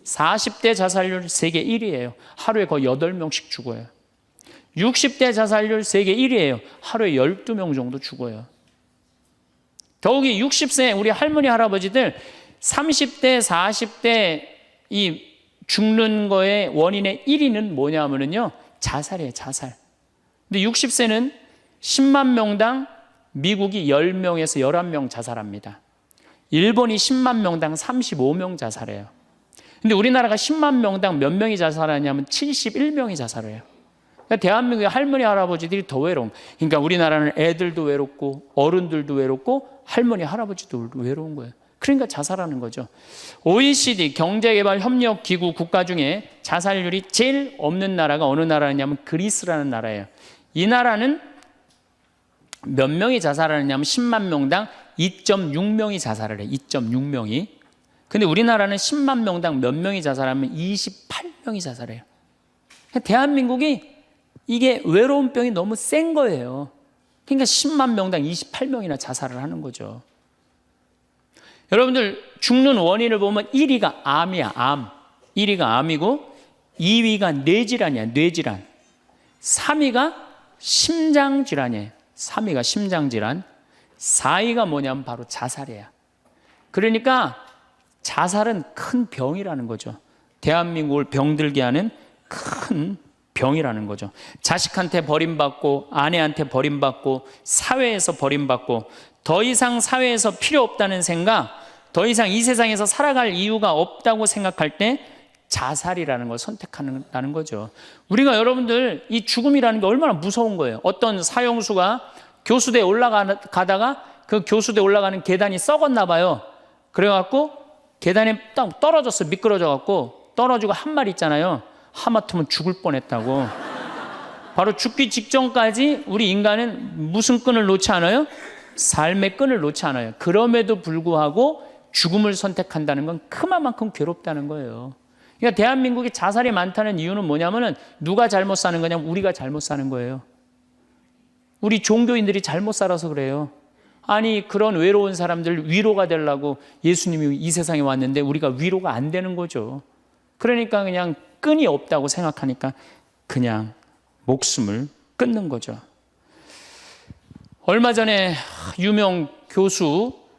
S1: 40대 자살률 세계 1위예요. 하루에 거의 8명씩 죽어요. 60대 자살률 세계 1위예요. 하루에 12명 정도 죽어요. 더욱이 60세 우리 할머니 할아버지들 30대 40대 이 죽는 거의 원인의 1위는 뭐냐면요 자살이에요. 자살. 근데 60세는 10만 명당 미국이 10명에서 11명 자살합니다. 일본이 10만 명당 35명 자살해요. 근데 우리나라가 10만 명당 몇 명이 자살하냐면 71명이 자살해요. 그러니까 대한민국의 할머니 할아버지들이 더 외로운. 그러니까 우리나라는 애들도 외롭고 어른들도 외롭고 할머니 할아버지도 외로운 거예요. 그러니까 자살하는 거죠. OECD 경제개발협력기구 국가 중에 자살률이 제일 없는 나라가 어느 나라냐면 그리스라는 나라예요. 이 나라는 몇 명이 자살하느냐면 10만 명당 2.6명이 자살을 해요. 2.6명이. 근데 우리나라는 10만 명당 몇 명이 자살하면 28명이 자살해요. 대한민국이 이게 외로운 병이 너무 센 거예요. 그러니까 10만 명당 28명이나 자살을 하는 거죠. 여러분들 죽는 원인을 보면 1위가 암이야, 암. 1위가 암이고 2위가 뇌질환이야, 뇌질환. 3위가 심장질환이에요. 3위가 심장질환. 4위가 뭐냐면 바로 자살이에요. 그러니까 자살은 큰 병이라는 거죠. 대한민국을 병들게 하는 큰 병이라는 거죠. 자식한테 버림받고 아내한테 버림받고 사회에서 버림받고 더 이상 사회에서 필요 없다는 생각, 더 이상 이 세상에서 살아갈 이유가 없다고 생각할 때 자살이라는 걸 선택한다는 거죠. 우리가 여러분들 이 죽음이라는 게 얼마나 무서운 거예요. 어떤 사형수가 교수대에 올라가다가 그 교수대에 올라가는 계단이 썩었나 봐요. 그래갖고 계단에 딱 떨어졌어. 미끄러져갖고 떨어지고 한 말 있잖아요. 하마터면 죽을 뻔했다고. 바로 죽기 직전까지 우리 인간은 무슨 끈을 놓지 않아요? 삶의 끈을 놓지 않아요. 그럼에도 불구하고 죽음을 선택한다는 건 그만큼 괴롭다는 거예요. 그러니까 대한민국이 자살이 많다는 이유는 뭐냐면은 누가 잘못 사는 거냐면 우리가 잘못 사는 거예요. 우리 종교인들이 잘못 살아서 그래요. 아니 그런 외로운 사람들 위로가 되려고 예수님이 이 세상에 왔는데 우리가 위로가 안 되는 거죠. 그러니까 그냥 끈이 없다고 생각하니까 그냥 목숨을 끊는 거죠. 얼마 전에 유명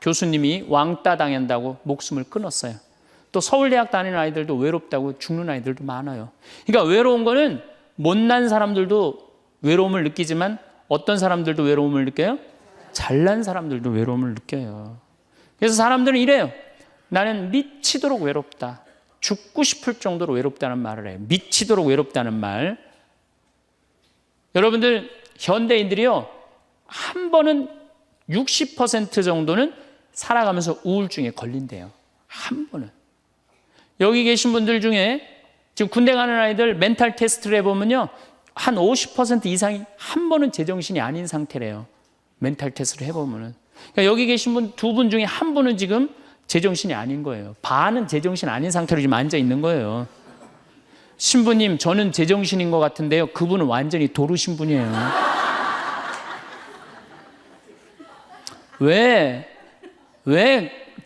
S1: 교수님이 왕따 당한다고 목숨을 끊었어요. 또 서울대학 다니는 아이들도 외롭다고 죽는 아이들도 많아요. 그러니까 외로운 거는 못난 사람들도 외로움을 느끼지만 어떤 사람들도 외로움을 느껴요? 잘난 사람들도 외로움을 느껴요. 그래서 사람들은 이래요. 나는 미치도록 외롭다. 죽고 싶을 정도로 외롭다는 말을 해요. 미치도록 외롭다는 말. 여러분들 현대인들이요. 한 번은 60% 정도는 살아가면서 우울증에 걸린대요. 한 번은. 여기 계신 분들 중에 지금 군대 가는 아이들 멘탈 테스트를 해보면요. 한 50% 이상이 한 번은 제정신이 아닌 상태래요. 멘탈 테스트를 해보면은. 그러니까 여기 계신 분 두 분 중에 한 분은 지금 제정신이 아닌 거예요. 반은 제정신 아닌 상태로 지금 앉아 있는 거예요. 신부님, 저는 제정신인 것 같은데요. 그분은 완전히 도루 신분이에요. 왜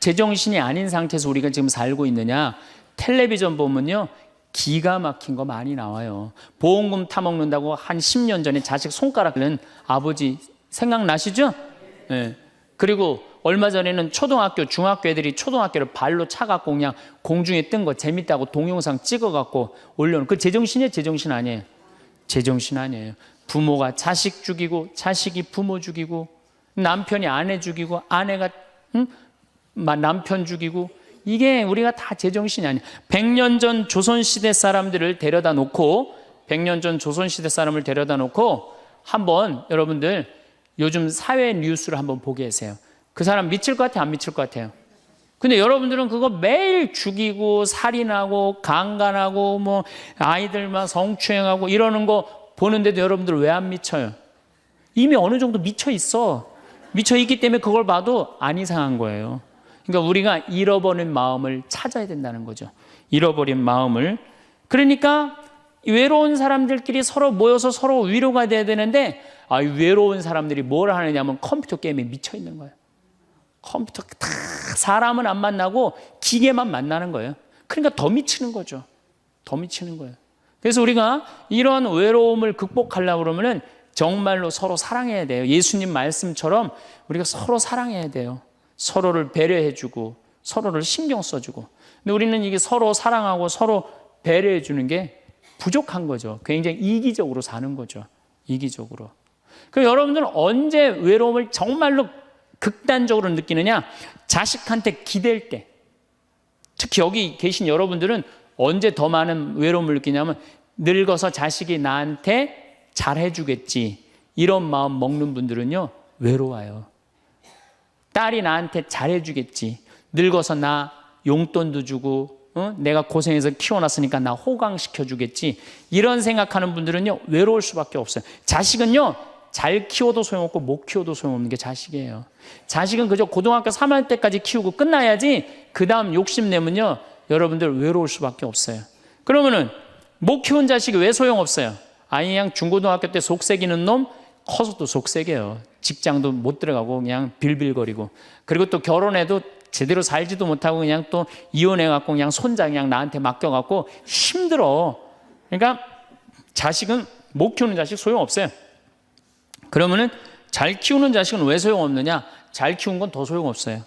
S1: 제정신이 아닌 상태에서 우리가 지금 살고 있느냐? 텔레비전 보면요. 기가 막힌 거 많이 나와요. 보험금 타먹는다고 한 10년 전에 자식 손가락 는 아버지 생각나시죠? 네. 그리고 얼마 전에는 초등학교, 중학교 애들이 초등학교를 발로 차갖고 그냥 공중에 뜬 거 재밌다고 동영상 찍어갖고 올려놓은 그 제정신이에요? 제정신 아니에요? 제정신 아니에요. 부모가 자식 죽이고 자식이 부모 죽이고 남편이 아내 죽이고 아내가 남편 죽이고 이게 우리가 다 제정신이 아니에요. 100년 전 조선시대 사람들을 데려다 놓고 100년 전 조선시대 사람을 데려다 놓고 한번 여러분들 요즘 사회 뉴스를 한번 보게 하세요. 그 사람 미칠 것 같아요? 안 미칠 것 같아요? 근데 여러분들은 그거 매일 죽이고 살인하고 강간하고 뭐 아이들만 성추행하고 이러는 거 보는데도 여러분들 왜 안 미쳐요? 이미 어느 정도 미쳐 있어. 미쳐 있기 때문에 그걸 봐도 안 이상한 거예요. 그러니까 우리가 잃어버린 마음을 찾아야 된다는 거죠. 잃어버린 마음을. 그러니까 외로운 사람들끼리 서로 모여서 서로 위로가 돼야 되는데 외로운 사람들이 뭘 하느냐면 컴퓨터 게임에 미쳐 있는 거예요. 컴퓨터 다 사람은 안 만나고 기계만 만나는 거예요. 그러니까 더 미치는 거죠. 더 미치는 거예요. 그래서 우리가 이런 외로움을 극복하려고 그러면은 정말로 서로 사랑해야 돼요. 예수님 말씀처럼 우리가 서로 사랑해야 돼요. 서로를 배려해주고 서로를 신경 써주고. 근데 우리는 이게 서로 사랑하고 서로 배려해주는 게 부족한 거죠. 굉장히 이기적으로 사는 거죠. 이기적으로. 그럼 여러분들은 언제 외로움을 정말로 극단적으로 느끼느냐? 자식한테 기댈 때. 특히 여기 계신 여러분들은 언제 더 많은 외로움을 느끼냐면 늙어서 자식이 나한테 잘해주겠지 이런 마음 먹는 분들은요 외로워요. 딸이 나한테 잘해주겠지, 늙어서 나 용돈도 주고 내가 고생해서 키워놨으니까 나 호강시켜주겠지, 이런 생각하는 분들은요 외로울 수밖에 없어요. 자식은요 잘 키워도 소용없고 못 키워도 소용없는 게 자식이에요. 자식은 그저 고등학교 3학년 때까지 키우고 끝나야지, 그 다음 욕심내면요 여러분들 외로울 수밖에 없어요. 그러면은 못 키운 자식이 왜 소용없어요? 아니 그냥 중고등학교 때 속새기는 놈 커서도 속새겨요. 직장도 못 들어가고 그냥 빌빌거리고, 그리고 또 결혼해도 제대로 살지도 못하고 그냥 또 이혼해갖고 그냥 손자 그냥 나한테 맡겨갖고 힘들어. 그러니까 자식은 못 키우는 자식 소용없어요. 그러면은 잘 키우는 자식은 왜 소용없느냐? 잘 키운 건 더 소용없어요.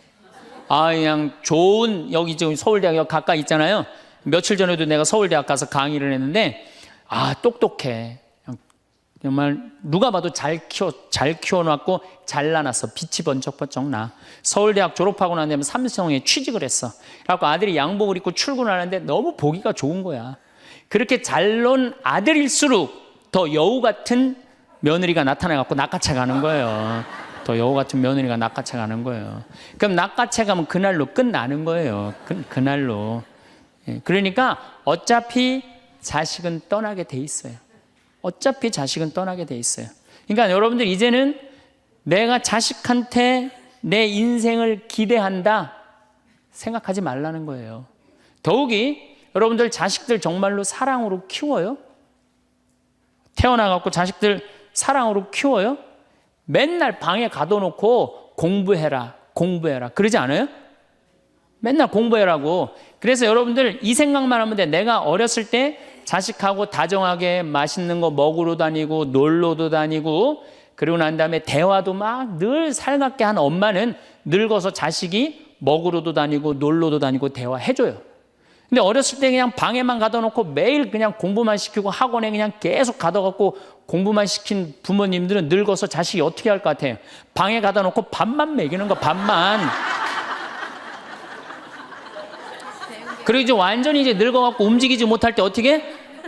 S1: 그냥 좋은, 여기 지금 서울대학 가까이 있잖아요. 며칠 전에도 내가 서울대학 가서 강의를 했는데 똑똑해. 정말 누가 봐도 잘 키워놨고 잘라놨어. 빛이 번쩍번쩍 나. 서울대학 졸업하고 난 다음에 삼성에 취직을 했어. 그래갖고 아들이 양복을 입고 출근하는데 너무 보기가 좋은 거야. 그렇게 잘 논 아들일수록 더 여우 같은 며느리가 나타나갖고 낚아채 가는 거예요. 더 여우 같은 며느리가 낚아채 가는 거예요. 그럼 낚아채 가면 그날로 끝나는 거예요. 그날로. 그러니까 어차피 자식은 떠나게 돼 있어요. 어차피 자식은 떠나게 돼 있어요. 그러니까 여러분들 이제는 내가 자식한테 내 인생을 기대한다 생각하지 말라는 거예요. 더욱이 여러분들 자식들 정말로 사랑으로 키워요? 태어나갖고 자식들 사랑으로 키워요? 맨날 방에 가둬놓고 공부해라 그러지 않아요? 맨날 공부해라고. 그래서 여러분들 이 생각만 하면 돼. 내가 어렸을 때 자식하고 다정하게 맛있는 거 먹으러 다니고 놀러도 다니고, 그리고 난 다음에 대화도 막 늘 살갑게 한 엄마는 늙어서 자식이 먹으러도 다니고 놀러도 다니고 대화해줘요. 근데 어렸을 때 그냥 방에만 가둬놓고 매일 그냥 공부만 시키고 학원에 그냥 계속 가둬갖고 공부만 시킨 부모님들은 늙어서 자식이 어떻게 할 것 같아요? 방에 가둬놓고 밥만 먹이는 거, 밥만. 그리고 이제 완전히 이제 늙어갖고 움직이지 못할 때 어떻게?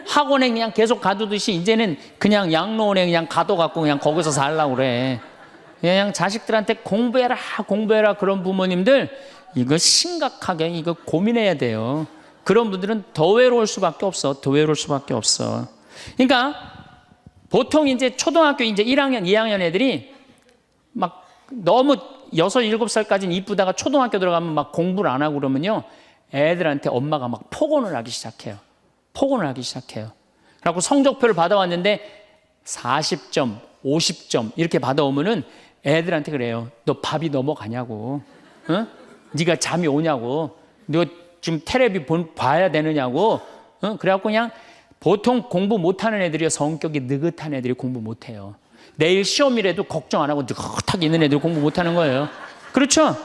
S1: 학원에 그냥 계속 가두듯이 이제는 그냥 양로원에 그냥 가둬갖고 그냥 거기서 살라고 그래. 그냥 자식들한테 공부해라 그런 부모님들 이거 심각하게 이거 고민해야 돼요. 그런 분들은 더 외로울 수밖에 없어. 더 외로울 수밖에 없어. 그러니까 보통 이제 초등학교 이제 1학년, 2학년 애들이 막 너무 6, 7살까지는 이쁘다가 초등학교 들어가면 막 공부를 안 하고 그러면요 애들한테 엄마가 막 폭언을 하기 시작해요. 그래갖고 성적표를 받아왔는데 40점, 50점 이렇게 받아오면은 애들한테 그래요. 너 밥이 넘어가냐고. 어? 네가 잠이 오냐고. 너 지금 텔레비 봐야 되느냐고. 그래갖고 그냥 보통 공부 못하는 애들이요. 성격이 느긋한 애들이 공부 못해요. 내일 시험이라도 걱정 안 하고 느긋하게 있는 애들이 공부 못하는 거예요. 그렇죠?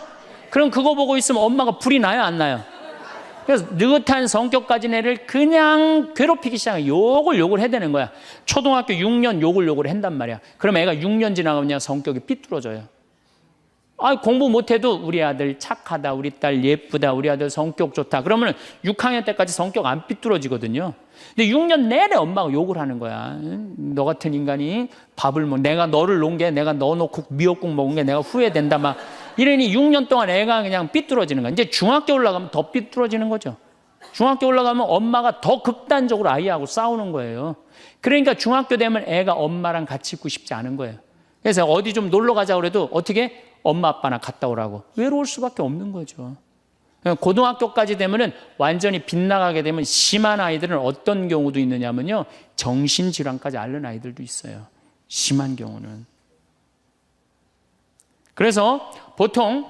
S1: 그럼 그거 보고 있으면 엄마가 불이 나요, 안 나요? 그래서 느긋한 성격 가진 애를 그냥 괴롭히기 시작해. 욕을 해대는 거야. 초등학교 6년 욕을 한단 말이야. 그럼 애가 6년 지나가면 성격이 삐뚤어져요. 공부 못해도 우리 아들 착하다, 우리 딸 예쁘다, 우리 아들 성격 좋다. 그러면 6학년 때까지 성격 안 삐뚤어지거든요. 근데 6년 내내 엄마가 욕을 하는 거야. 너 같은 인간이 밥을 내가 너를 놓은 게, 내가 너 놓고 미역국 먹은 게 내가 후회된다 막 이러니 6년 동안 애가 그냥 삐뚤어지는 거야. 이제 중학교 올라가면 더 삐뚤어지는 거죠. 중학교 올라가면 엄마가 더 극단적으로 아이하고 싸우는 거예요. 그러니까 중학교 되면 애가 엄마랑 같이 있고 싶지 않은 거예요. 그래서 어디 좀 놀러 가자 그래도 어떻게? 엄마 아빠나 갔다 오라고. 외로울 수밖에 없는 거죠. 고등학교까지 되면은 완전히 빗나가게 되면 심한 아이들은 어떤 경우도 있느냐면요. 정신질환까지 앓는 아이들도 있어요. 심한 경우는. 그래서 보통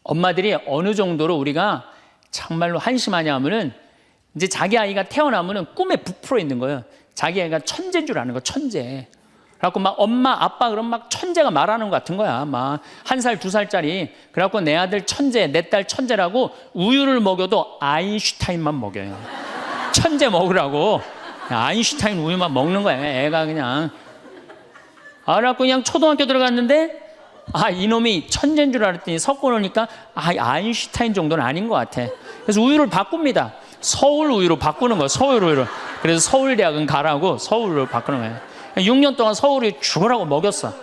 S1: 엄마들이 어느 정도로 우리가 정말로 한심하냐 하면은 이제 자기 아이가 태어나면은 꿈에 부풀어 있는 거예요. 자기 아이가 천재인 줄 아는 거, 천재. 그래갖고 막 엄마, 아빠 그럼 막 천재가 말하는 것 같은 거야. 막 1살, 2살짜리. 그래갖고 내 아들 천재, 내 딸 천재라고 우유를 먹여도 아인슈타인만 먹여요. 천재 먹으라고. 아인슈타인 우유만 먹는 거야. 애가 그냥. 그래갖고 그냥 초등학교 들어갔는데 이놈이 천재인 줄 알았더니 섞어 놓으니까 아인슈타인 정도는 아닌 것 같아. 그래서 우유를 바꿉니다. 서울 우유로 바꾸는 거야. 서울 우유로. 그래서 서울대학은 가라고 서울로 바꾸는 거예요. 6년 동안 서울이 죽으라고 먹였어.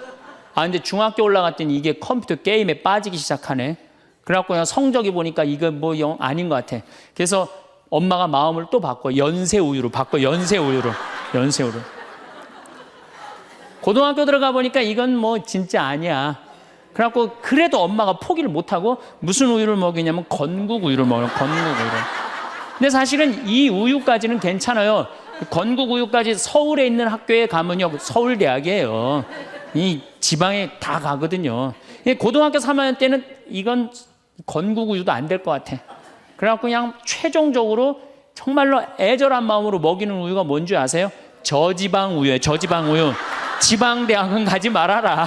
S1: 근데 중학교 올라갔더니 이게 컴퓨터 게임에 빠지기 시작하네. 그래갖고 그냥 성적이 보니까 이거 뭐 영 아닌 것 같아. 그래서 엄마가 마음을 또 바꿔. 연세 우유로 바꿔. 연세 우유로. 고등학교 들어가 보니까 이건 뭐 진짜 아니야. 그래갖고 그래도 엄마가 포기를 못하고 무슨 우유를 먹이냐면 건국 우유를 먹어요. 건국 우유를. 근데 사실은 이 우유까지는 괜찮아요. 건국 우유까지 서울에 있는 학교에 가면요, 서울대학이에요. 이 지방에 다 가거든요. 고등학교 3학년 때는 이건 건국 우유도 안 될 것 같아. 그래갖고 그냥 최종적으로 정말로 애절한 마음으로 먹이는 우유가 뭔지 아세요? 저지방 우유예요. 저지방 우유. 지방대학은 가지 말아라.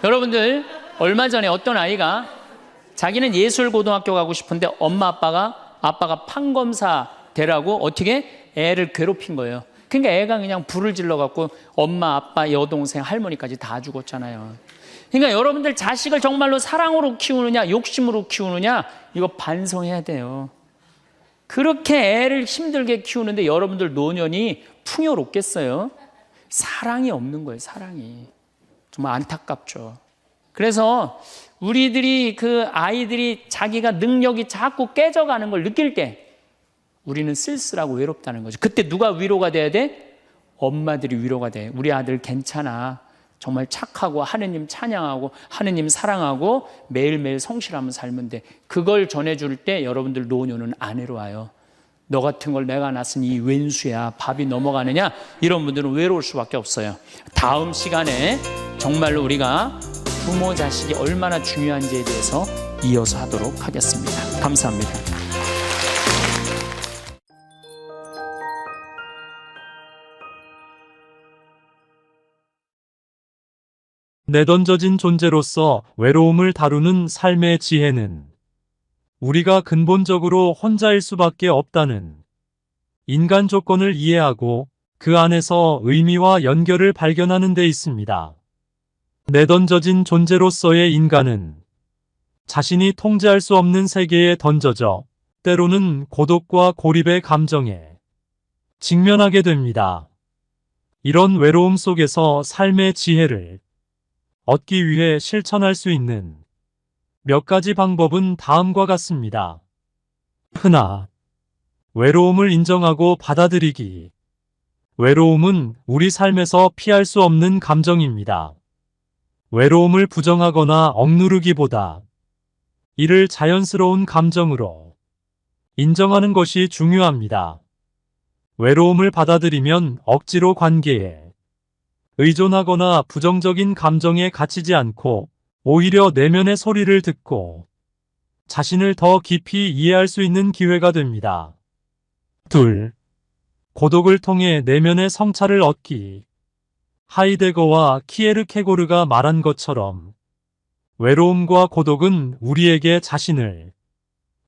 S1: 여러분들, 얼마 전에 어떤 아이가 자기는 예술고등학교 가고 싶은데 엄마 아빠가 판검사 되라고 어떻게 애를 괴롭힌 거예요. 그러니까 애가 그냥 불을 질러갖고 엄마 아빠 여동생 할머니까지 다 죽었잖아요. 그러니까 여러분들 자식을 정말로 사랑으로 키우느냐 욕심으로 키우느냐 이거 반성해야 돼요. 그렇게 애를 힘들게 키우는데 여러분들 노년이 풍요롭겠어요? 사랑이 없는 거예요. 사랑이. 정말 안타깝죠. 그래서 우리들이 그 아이들이 자기가 능력이 자꾸 깨져가는 걸 느낄 때 우리는 쓸쓸하고 외롭다는 거죠. 그때 누가 위로가 돼야 돼? 엄마들이 위로가 돼. 우리 아들 괜찮아. 정말 착하고 하느님 찬양하고 하느님 사랑하고 매일매일 성실하면 살면 돼. 그걸 전해줄 때 여러분들 노년은 안 외로워요. 너 같은 걸 내가 낳았으니 이 웬수야. 밥이 넘어가느냐? 이런 분들은 외로울 수밖에 없어요. 다음 시간에 정말로 우리가 부모 자식이 얼마나 중요한지에 대해서 이어서 하도록 하겠습니다. 감사합니다.
S3: 내던져진 존재로서 외로움을 다루는 삶의 지혜는 우리가 근본적으로 혼자일 수밖에 없다는 인간 조건을 이해하고 그 안에서 의미와 연결을 발견하는 데 있습니다. 내던져진 존재로서의 인간은 자신이 통제할 수 없는 세계에 던져져 때로는 고독과 고립의 감정에 직면하게 됩니다. 이런 외로움 속에서 삶의 지혜를 얻기 위해 실천할 수 있는 몇 가지 방법은 다음과 같습니다. 하나, 외로움을 인정하고 받아들이기. 외로움은 우리 삶에서 피할 수 없는 감정입니다. 외로움을 부정하거나 억누르기보다 이를 자연스러운 감정으로 인정하는 것이 중요합니다. 외로움을 받아들이면 억지로 관계에 의존하거나 부정적인 감정에 갇히지 않고 오히려 내면의 소리를 듣고 자신을 더 깊이 이해할 수 있는 기회가 됩니다. 둘, 고독을 통해 내면의 성찰을 얻기. 하이데거와 키에르케고르가 말한 것처럼 외로움과 고독은 우리에게 자신을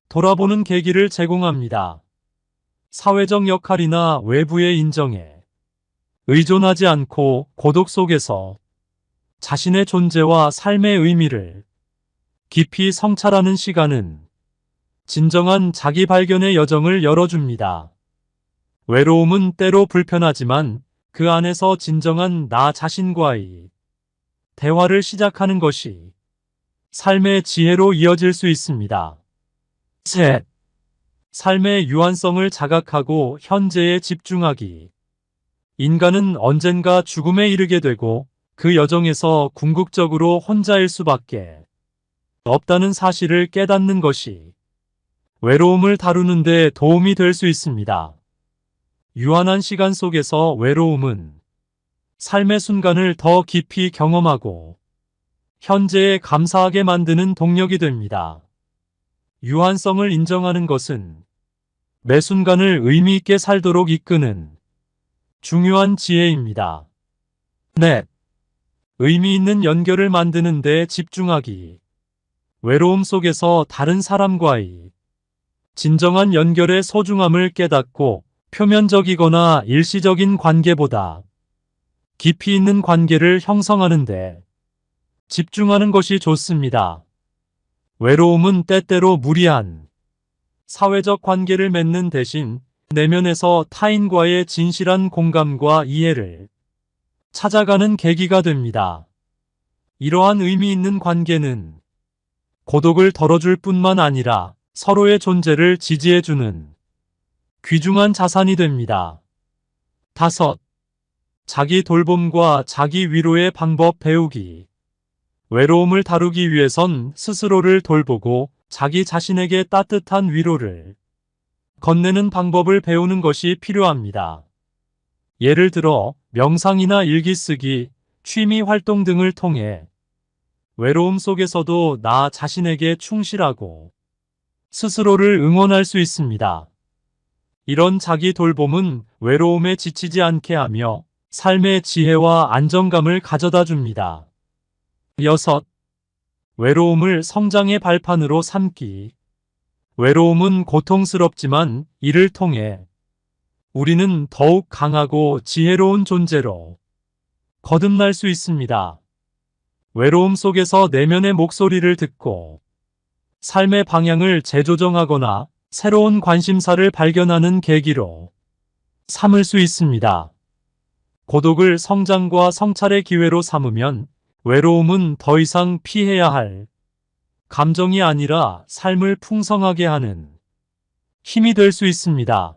S3: 돌아보는 계기를 제공합니다. 사회적 역할이나 외부의 인정에 의존하지 않고 고독 속에서 자신의 존재와 삶의 의미를 깊이 성찰하는 시간은 진정한 자기 발견의 여정을 열어줍니다. 외로움은 때로 불편하지만 그 안에서 진정한 나 자신과의 대화를 시작하는 것이 삶의 지혜로 이어질 수 있습니다. 셋, 삶의 유한성을 자각하고 현재에 집중하기. 인간은 언젠가 죽음에 이르게 되고 그 여정에서 궁극적으로 혼자일 수밖에 없다는 사실을 깨닫는 것이 외로움을 다루는 데 도움이 될 수 있습니다. 유한한 시간 속에서 외로움은 삶의 순간을 더 깊이 경험하고 현재에 감사하게 만드는 동력이 됩니다. 유한성을 인정하는 것은 매 순간을 의미 있게 살도록 이끄는 중요한 지혜입니다. 넷, 의미 있는 연결을 만드는 데 집중하기. 외로움 속에서 다른 사람과의 진정한 연결의 소중함을 깨닫고 표면적이거나 일시적인 관계보다 깊이 있는 관계를 형성하는데 집중하는 것이 좋습니다. 외로움은 때때로 무리한 사회적 관계를 맺는 대신 내면에서 타인과의 진실한 공감과 이해를 찾아가는 계기가 됩니다. 이러한 의미 있는 관계는 고독을 덜어줄 뿐만 아니라 서로의 존재를 지지해주는 귀중한 자산이 됩니다. 5. 자기 돌봄과 자기 위로의 방법 배우기. 외로움을 다루기 위해선 스스로를 돌보고 자기 자신에게 따뜻한 위로를 건네는 방법을 배우는 것이 필요합니다. 예를 들어 명상이나 일기 쓰기, 취미 활동 등을 통해 외로움 속에서도 나 자신에게 충실하고 스스로를 응원할 수 있습니다. 이런 자기 돌봄은 외로움에 지치지 않게 하며 삶의 지혜와 안정감을 가져다 줍니다. 6. 외로움을 성장의 발판으로 삼기. 외로움은 고통스럽지만 이를 통해 우리는 더욱 강하고 지혜로운 존재로 거듭날 수 있습니다. 외로움 속에서 내면의 목소리를 듣고 삶의 방향을 재조정하거나 새로운 관심사를 발견하는 계기로 삼을 수 있습니다. 고독을 성장과 성찰의 기회로 삼으면 외로움은 더 이상 피해야 할 감정이 아니라 삶을 풍성하게 하는 힘이 될 수 있습니다.